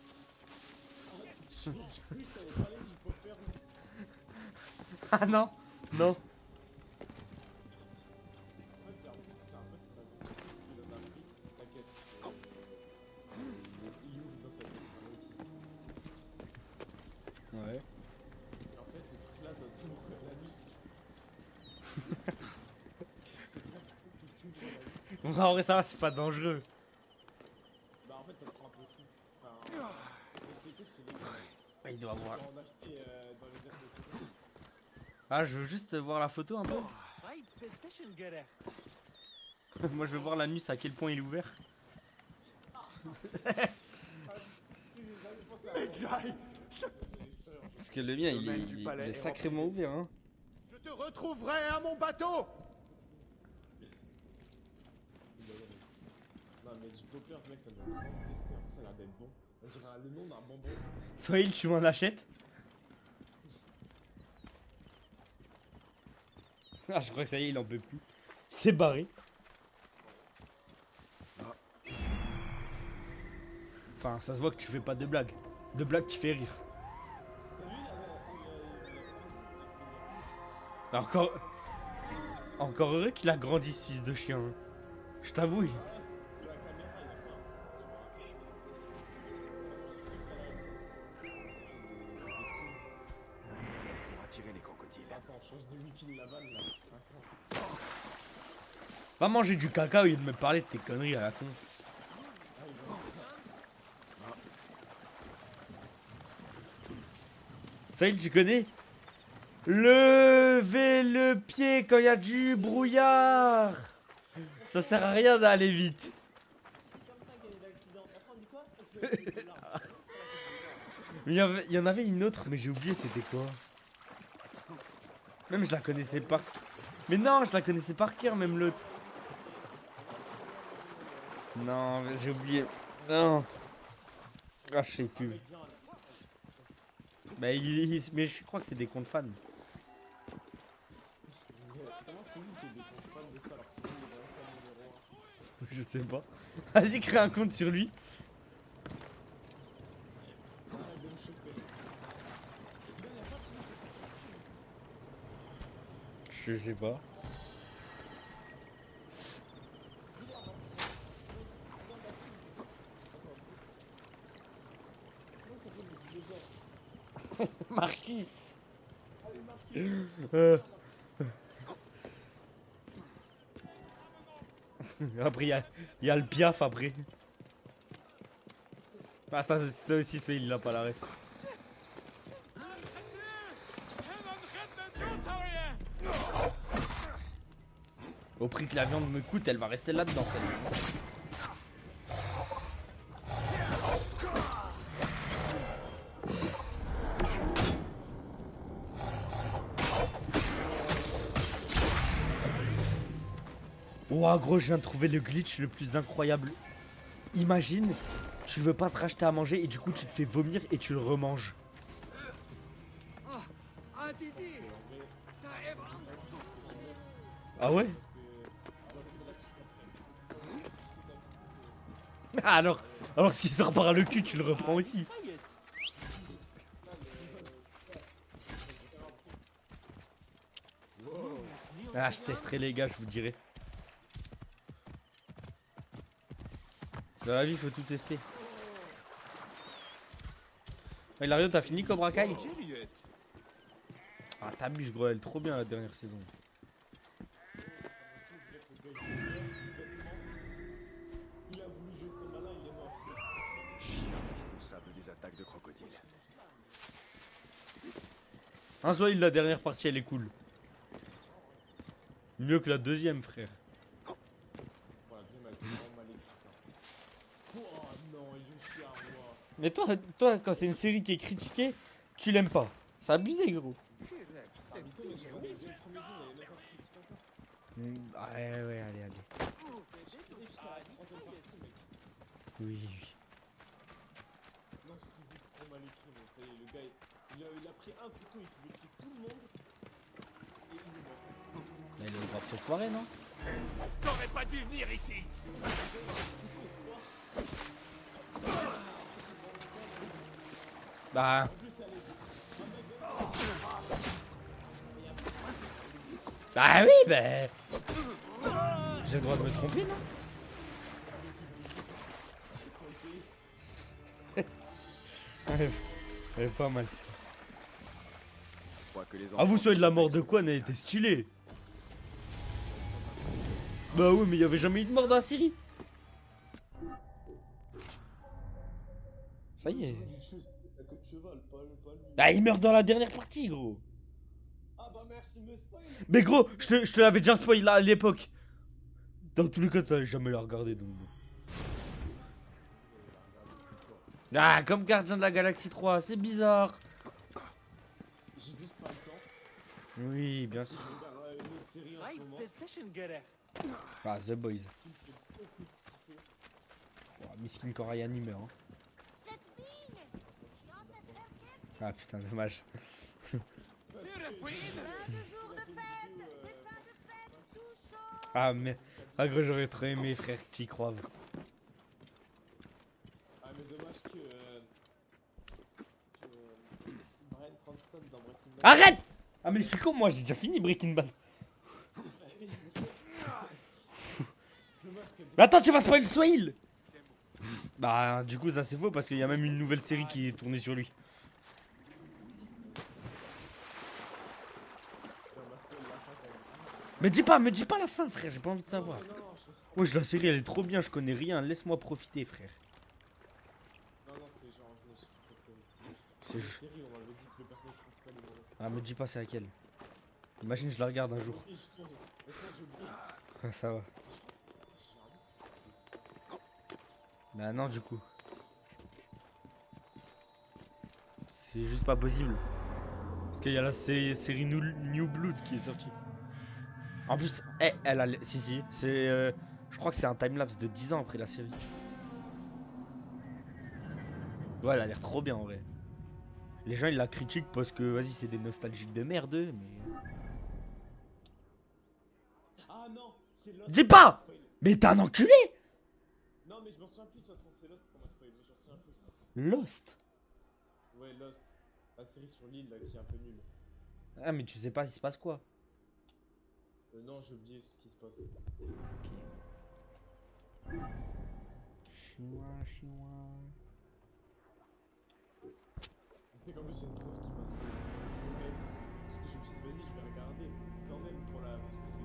Speaker 1: Ah non, non. Ouais.
Speaker 4: En fait, le truc là, ça t'ouvre l'anus.
Speaker 1: En vrai, ça va, c'est pas dangereux.
Speaker 4: Bah, en fait, ça te rend un peu fou. Enfin, c'est que c'est les
Speaker 1: Il doit voir.
Speaker 4: en acheter dans les airs de sécurité.
Speaker 1: Ah, je veux juste voir la photo un peu. Moi, je veux voir l'anus à quel point il est ouvert. Parce que le mien, il est sacrément ouvert, hein.
Speaker 5: Je te retrouverai à mon bateau.
Speaker 4: Non, mais du poker, mec, ça me donne envie de tester. En plus, ça a l'air d'être bon. On dirait le nom d'un bonbon.
Speaker 1: Soil, tu m'en achètes? Ah, je crois que ça y est, il en peut plus. C'est barré. Enfin, ça se voit que tu fais pas de blagues. De blagues qui fait rire. Encore... Encore heureux qu'il a grandi ce fils de chien. Hein. Je t'avoue.
Speaker 3: Pour attirer les crocodiles.
Speaker 1: Va manger du caca au lieu de me parler de tes conneries à la con. Saïd, tu connais? Levez le pied quand il y a du brouillard. Ça sert à rien d'aller vite. Mais il y en avait une autre, mais j'ai oublié c'était quoi. Même je la connaissais par... Mais non, je la connaissais par cœur, même l'autre. Non, mais j'ai oublié. Non. Ah, je sais plus. Bah, mais je crois que c'est des comptes fans. Je sais pas. Vas-y, crée un compte sur lui. Je sais pas. Marcus. Après, il y a le piaf après. Ah, ça aussi, il a pas la ref. Au prix que la viande me coûte, elle va rester là-dedans, celle-là. Ouah, gros, je viens de trouver le glitch le plus incroyable. Imagine, tu veux pas te racheter à manger et du coup tu te fais vomir et tu le remanges. Ah ouais? Alors s'il sort par le cul, tu le reprends aussi. Ah, je testerai les gars, je vous dirai. Dans la vie, il faut tout tester. Ouais, Lario, t'as fini Cobra Kai? Ah, t'abuses, gros, elle est trop bien la dernière saison.
Speaker 3: Responsable des attaques de crocodiles.
Speaker 1: Un soit la dernière partie, elle est cool. Mieux que la deuxième, frère. Mais toi, quand c'est une série qui est critiquée, tu l'aimes pas. C'est abusé, gros. Ouais, allez. Oui.
Speaker 4: Non, c'était juste trop mal écrit, mais ça y est, le gars, il a pris un couteau, il pouvait tuer tout le monde, et il est mort.
Speaker 1: Mais il a le droit de se foirer, non?
Speaker 6: T'aurais pas dû venir ici.
Speaker 1: Bah... Bah oui, bah... J'ai le droit de me tromper, non? Elle est pas mal, ça. Ah, vous soyez de la mort de quoi, elle était stylée. Bah oui, mais il y avait jamais eu de mort dans la série. Ça y est. Ah, il meurt dans la dernière partie, gros.
Speaker 4: Ah bah merci, me spoil.
Speaker 1: Mais gros, je te l'avais déjà spoil là à l'époque. Dans tous les cas, t'allais jamais la regarder, donc bon. Ah, comme Gardien de la Galaxie 3, c'est bizarre.
Speaker 4: J'ai juste pas le temps.
Speaker 1: Oui, bien sûr.
Speaker 4: Je regarde une autre série en ce moment.
Speaker 1: Ah, The Boys. Oh, Miskin quand Ryan y meurt. Hein. Ah putain, dommage. Ah mais... Ah gros, j'aurais trop aimé, frère, que tu y croives.
Speaker 4: Ah mais dommage
Speaker 1: Arrête! Ah mais je suis con moi, j'ai déjà fini Breaking Bad. Mais attends, tu vas spoil Swahil! Bah du coup ça c'est faux parce qu'il y a même une nouvelle série qui est tournée sur lui. Mais me dis pas la fin frère, j'ai pas envie de savoir. Wesh la série elle est trop bien, je connais rien, laisse-moi profiter frère.
Speaker 4: Non, c'est genre, je me suis trompé.
Speaker 1: C'est
Speaker 4: C'est une série, on m'avait dit que le personnage principal est mort.
Speaker 1: Ah me dis pas c'est laquelle. Imagine je la regarde un jour.
Speaker 4: Si, je tourne. Maintenant, je brûle.
Speaker 1: Ah, ça va. Bah non du coup. C'est juste pas possible. Parce qu'il y a la série New Blood qui est sortie. En plus, elle a... Si, c'est... je crois que c'est un timelapse de 10 ans après la série. Ouais, elle a l'air trop bien en vrai. Les gens ils la critiquent parce que, vas-y, c'est des nostalgiques de merde, eux, mais...
Speaker 4: Ah non, c'est Lost.
Speaker 1: Dis pas! Mais t'es un enculé!
Speaker 4: Non, mais je m'en souviens plus, de toute façon, c'est Lost qu'on m'a spoilé, mais je m'en souviens plus.
Speaker 1: Lost?
Speaker 4: Ouais, Lost. La série sur l'île, là, qui est un peu nulle.
Speaker 1: Ah, mais tu sais pas il se passe quoi?
Speaker 4: Non, j'ai oublié ce qui se passe.
Speaker 1: Chinois.
Speaker 4: Et qu'en plus, il y a une prof qui m'a spoilé. Parce que je me suis dit, vas-y, je vais regarder. Quand même, pour la... Parce que c'est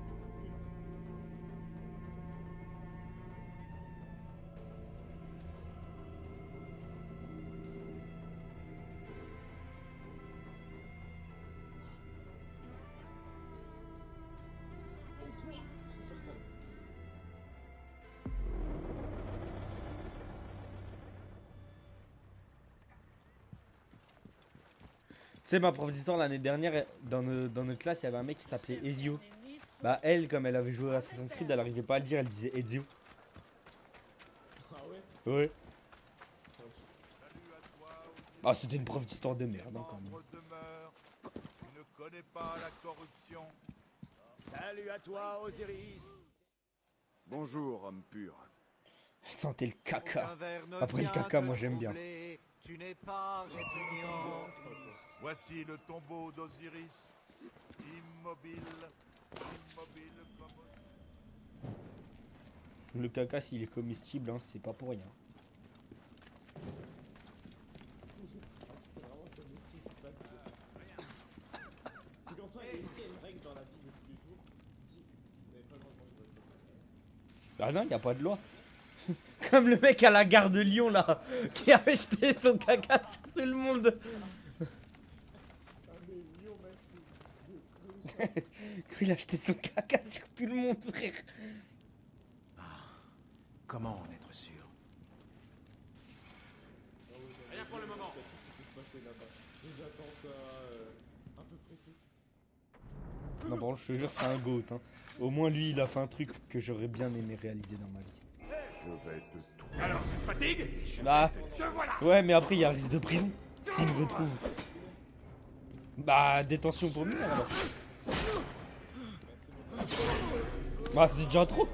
Speaker 1: Tu sais, ma prof d'histoire l'année dernière, dans notre classe, il y avait un mec qui s'appelait Ezio. Bah, elle, comme elle avait joué à Assassin's Creed, elle arrivait pas à le dire, elle disait Ezio.
Speaker 4: Ah ouais?
Speaker 1: Ouais. Ah, c'était une prof d'histoire de merde, hein, quand même.
Speaker 6: Tu ne connais pas la corruption.
Speaker 5: Salut à toi, Osiris.
Speaker 3: Bonjour, homme pur.
Speaker 1: Sentez le caca.
Speaker 5: Aucun verre ne
Speaker 1: Après le
Speaker 5: vient
Speaker 1: caca,
Speaker 5: te
Speaker 1: moi j'aime bien.
Speaker 5: troubler, Tu n'es pas répugnant.
Speaker 6: Voici le tombeau d'Osiris. Immobile comme...
Speaker 1: Le caca, s'il est comestible, hein, c'est pas pour rien.
Speaker 4: C'est qu'en soi, est-ce qu'il y a une règle dans la vie de tous les jours? Si, vous n'avez pas le droit de manger votre caca.
Speaker 1: Ah non, y a pas de loi. Comme le mec à la gare de Lyon, là, qui a jeté son caca sur tout le monde. Il a jeté son caca sur tout le monde, frère.
Speaker 5: Comment en être sûr?
Speaker 6: Rien pour le moment.
Speaker 4: Des attentats, à peu près tout.
Speaker 1: Non, bon, je te jure, c'est un goat. Hein. Au moins, lui, il a fait un truc que j'aurais bien aimé réaliser dans ma vie.
Speaker 6: Je vais te... Alors, tu te fatigues?
Speaker 1: Bah,
Speaker 6: Te voilà.
Speaker 1: ouais, mais après, il y a un risque de prison s'il me retrouve. Bah, détention pour mineur alors. Bah, c'est déjà trop.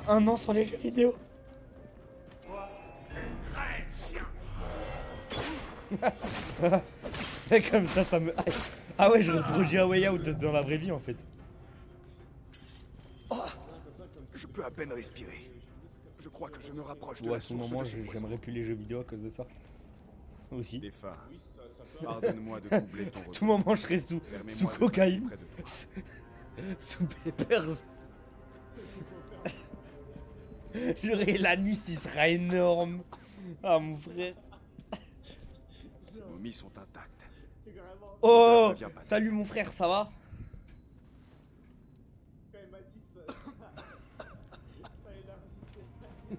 Speaker 1: Un an sur les jeux vidéo. Et comme ça me hype. Ah ouais, je reproduis un Way Out dans la vraie vie en fait.
Speaker 3: Je peux à peine respirer. Je crois que je me rapproche de
Speaker 1: Ou à
Speaker 3: la
Speaker 1: ce
Speaker 3: source
Speaker 1: moment,
Speaker 3: de ce poison.
Speaker 1: j'aimerais plus les jeux vidéo à cause de ça. Aussi.
Speaker 3: Défunt, pardonne-moi de combler ton
Speaker 1: À tout
Speaker 3: retour.
Speaker 1: moment, je serais sous
Speaker 3: Permets-moi de
Speaker 1: cocaïne.
Speaker 3: passer près de toi.
Speaker 1: Sous Peppers. J'aurais l'anus, il sera énorme. Ah mon frère.
Speaker 3: Ces momies sont intactes.
Speaker 1: Oh,
Speaker 3: Reviens pas.
Speaker 1: salut mon frère, ça va?
Speaker 4: Quand elle m'a dit que ça élargissait.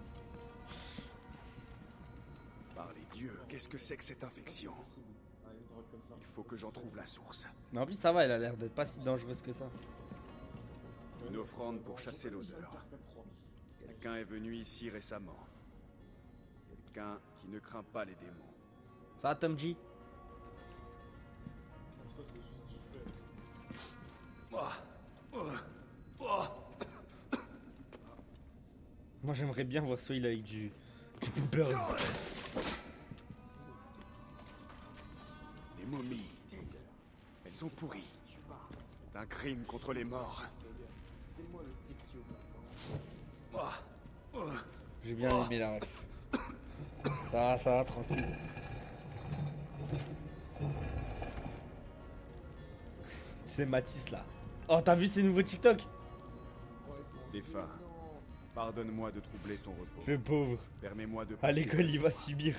Speaker 3: Par les dieux, qu'est-ce que c'est que cette infection?
Speaker 4: Ah, une drogue comme ça.
Speaker 3: Il faut que j'en trouve la source.
Speaker 1: Mais en plus, ça va, elle a l'air d'être pas si dangereuse que ça.
Speaker 3: Une offrande pour chasser l'odeur. Quelqu'un est venu ici récemment. Quelqu'un qui ne craint pas les démons.
Speaker 1: Ça va, Tom G?
Speaker 4: Ça, c'est juste du feu.
Speaker 1: Moi, j'aimerais bien voir Soil avec du Peppers.
Speaker 3: Les momies. sont pourris. C'est un crime contre les morts.
Speaker 4: C'est moi le type qui ouvre.
Speaker 1: J'ai bien aimé la ref. Ça va, tranquille. C'est Mathis là. Oh, t'as vu ces nouveaux TikTok?
Speaker 3: Défunt, pardonne-moi de troubler ton repos.
Speaker 1: Le pauvre.
Speaker 3: Permets-moi de...
Speaker 1: À l'école, il va subir.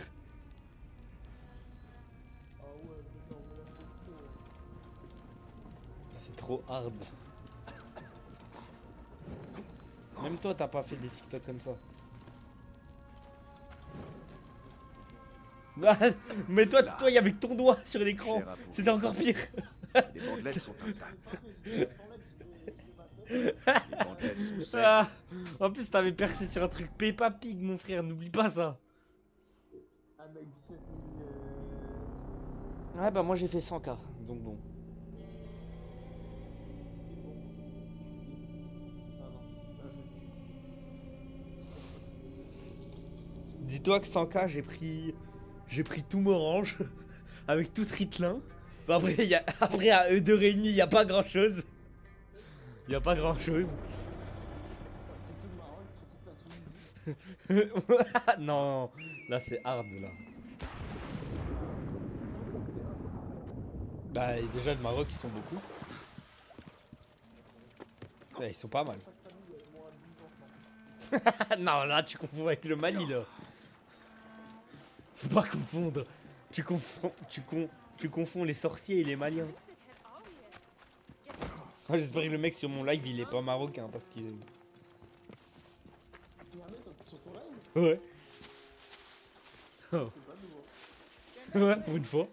Speaker 1: C'est trop hard. Même toi, t'as pas fait des TikTok comme ça. Ah, mais toi, il y avait que ton doigt sur l'écran. C'était encore pire.
Speaker 3: Les bandelettes sont intactes. Les bandelettes sont saines.
Speaker 1: Ah, en plus, t'avais percé sur un truc Peppa Pig, mon frère. N'oublie pas ça.
Speaker 4: Avec 17
Speaker 1: Ouais, bah moi j'ai fait 100K. Donc bon. Dis-toi que 100K, j'ai pris tout Morange avec tout Ritlin. Bah après à eux deux réunis, il y a pas grand chose. Il y a pas grand chose. Non, là c'est hard là. Bah et déjà le Maroc ils sont beaucoup. Ouais, ils sont pas mal. Non là tu confonds avec le Mali là. Faut pas confondre. Tu confonds les sorciers et les Maliens. Oh, j'espère que le mec sur mon live il est pas marocain parce qu'il est... Ouais. Oh. Ouais, pour une fois.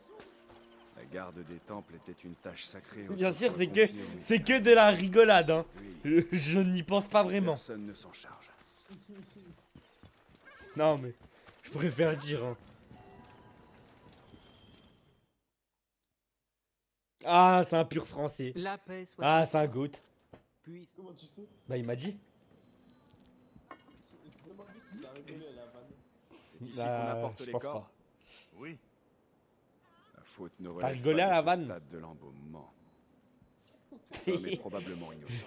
Speaker 3: La garde des temples était une tâche sacrée.
Speaker 1: Bien sûr, c'est
Speaker 3: autrefois
Speaker 1: que de la rigolade, hein.
Speaker 3: Oui.
Speaker 1: Je n'y pense pas vraiment.
Speaker 3: Personne ne s'en charge.
Speaker 1: Non, mais je préfère dire, hein. Ah, c'est un pur français.
Speaker 5: La paix soit...
Speaker 1: Ah, c'est un goat.
Speaker 5: Puis...
Speaker 4: Comment tu sais?
Speaker 1: Bah, il m'a dit.
Speaker 4: Je me demande s'il a rigolé à la vanne.
Speaker 3: C'est ici qu'on apporte
Speaker 1: je
Speaker 3: les
Speaker 1: pense
Speaker 3: corps.
Speaker 1: pas.
Speaker 3: Oui. La faute ne
Speaker 1: T'as
Speaker 3: relève
Speaker 1: rigolé
Speaker 3: pas
Speaker 1: à la
Speaker 3: de ce
Speaker 1: vanne?
Speaker 3: stade de l'embaumement. Cet homme est probablement innocent.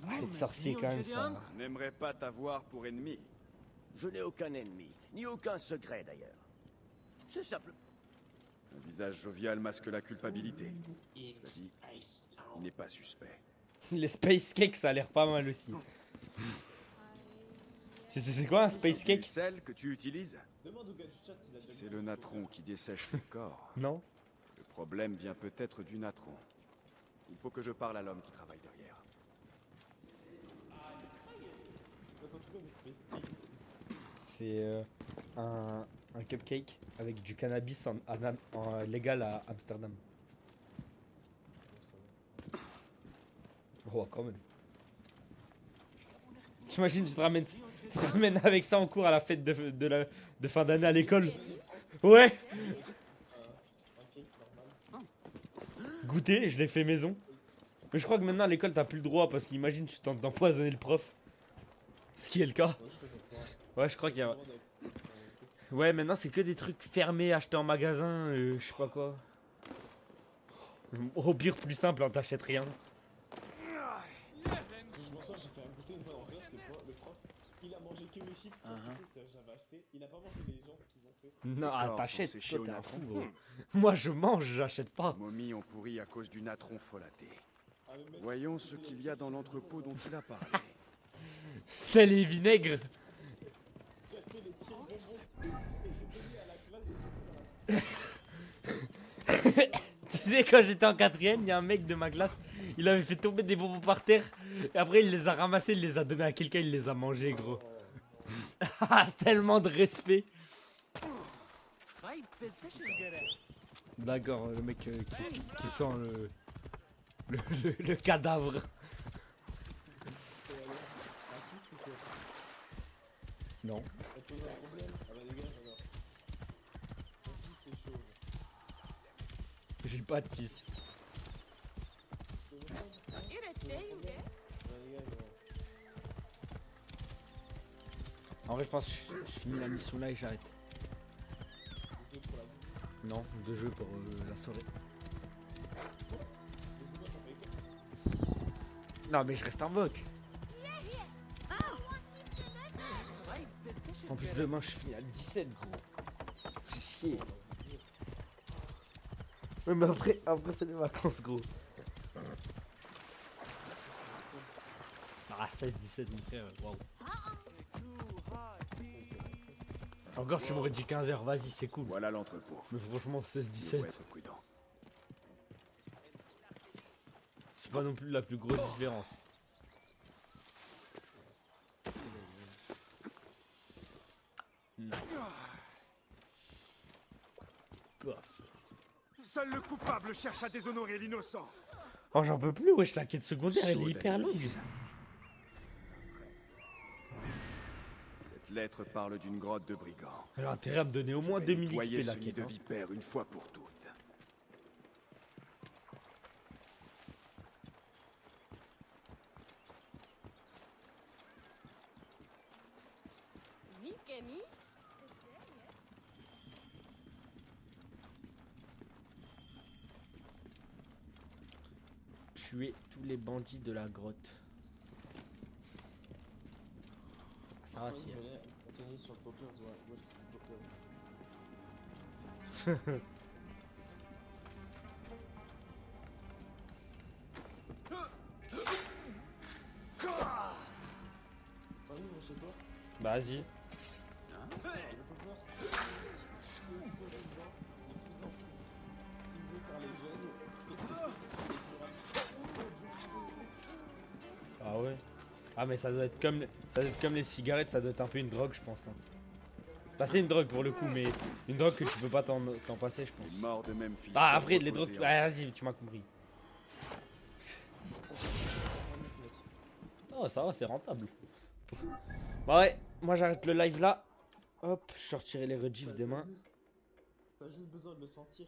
Speaker 1: Ah, les sorciers quand même, ça.
Speaker 3: Je n'aimerais pas t'avoir pour ennemi.
Speaker 5: Je n'ai aucun ennemi, ni aucun secret d'ailleurs. C'est simple.
Speaker 3: Un visage jovial masque la culpabilité. Cela dit, il n'est pas suspect.
Speaker 1: Les space cakes, ça a l'air pas mal aussi. C'est quoi un space
Speaker 3: Du
Speaker 1: cake?
Speaker 3: sel que tu utilises,
Speaker 4: Demande au gars du chat s'il a déjà
Speaker 3: c'est le natron qui dessèche le corps.
Speaker 1: Non.
Speaker 3: Le problème vient peut-être du natron. Il faut que je parle à l'homme qui travaille derrière.
Speaker 1: C'est un cupcake avec du cannabis en légal à Amsterdam. Oh, quand même. T'imagines, tu te ramènes avec ça en cours à la fête de fin d'année à l'école. Ouais. Goûter, je l'ai fait maison. Mais je crois que maintenant à l'école t'as plus le droit parce qu'imagine tu tentes d'empoisonner le prof. Ce qui est le cas. Ouais, je crois qu'il y a... Ouais, maintenant c'est que des trucs fermés, achetés en magasin, je sais pas quoi. Au pire, plus simple, hein, t'achètes rien.
Speaker 4: Je m'en sors, j'ai fait un goûter une fois en classe, le prof, il a mangé que mes chips, j'avais acheté, il a pas mangé les gens qu'ils ont fait.
Speaker 1: Non,
Speaker 3: Ces
Speaker 1: ah,
Speaker 3: corps
Speaker 1: t'achètes,
Speaker 3: sont séchés
Speaker 1: toi
Speaker 3: au
Speaker 1: t'es un
Speaker 3: natron.
Speaker 1: fou, gros. Moi je mange, j'achète pas.
Speaker 3: Les momies ont pourri à cause du natron folâté.
Speaker 4: Ah, le mec,
Speaker 3: Voyons ce qu'il y a dans l'entrepôt dont il a parlé.
Speaker 1: Sel et vinaigre.
Speaker 4: j'ai acheté les pieds bonbons, et j'ai donné à la classe, j'ai dit,
Speaker 1: Tu sais, quand j'étais en quatrième, il y a un mec de ma classe, il avait fait tomber des bonbons par terre. Et après, il les a ramassés, il les a donnés à quelqu'un, il les a mangés, gros. Ah, tellement de respect. D'accord, le mec qui sent le cadavre. Non.
Speaker 4: ça pose un problème. Ah bah les gars, alors. Mon fils c'est chaud.
Speaker 1: J'ai pas de fils.
Speaker 4: Bah les gars,
Speaker 1: En vrai, je pense que je finis la mission là et j'arrête.
Speaker 4: pour la vie.
Speaker 1: Non, 2 jeux pour la soirée. Non mais je reste invoque. En plus demain je finis à 17 gros. Fais chier. Ouais, mais après c'est les vacances gros. Ah 16-17 mon frère, waouh. Encore tu m'aurais dit 15h, vas-y c'est cool.
Speaker 3: Voilà l'entrepôt.
Speaker 1: Mais franchement
Speaker 3: Il faut
Speaker 1: 16-17,
Speaker 3: être prudent.
Speaker 1: c'est pas non plus la plus grosse différence. Nice. Paf.
Speaker 3: Seul le coupable cherche à déshonorer l'innocent.
Speaker 1: Oh j'en peux plus wesh, la quête secondaire elle est hyper longue.
Speaker 3: Cette lettre parle d'une grotte de brigands.
Speaker 1: Elle a intérêt à me donner au moins
Speaker 3: Je vais
Speaker 1: 2000
Speaker 3: nettoyer
Speaker 1: XP la
Speaker 3: ce nid
Speaker 1: quête.
Speaker 3: de
Speaker 1: Hein.
Speaker 3: vipère une fois pour toutes.
Speaker 2: Oui, Kenny.
Speaker 1: Tuer tous les bandits de la grotte. Ah, ça va si. Vas-y. Ah ouais. Ah mais ça doit être comme les cigarettes, ça doit être un peu une drogue je pense. Hein. Bah c'est une drogue pour le coup, mais une drogue que tu peux pas t'en passer je pense.
Speaker 3: Les morts de Memphis.
Speaker 1: Ah après
Speaker 3: doivent
Speaker 1: les drogues.
Speaker 3: reposer
Speaker 1: Ah, vas-y, tu m'as compris. Oh ça va, c'est rentable. Bah ouais, moi j'arrête le live là. Hop, je sortirai les rediffs demain.
Speaker 4: T'as juste besoin de le sentir.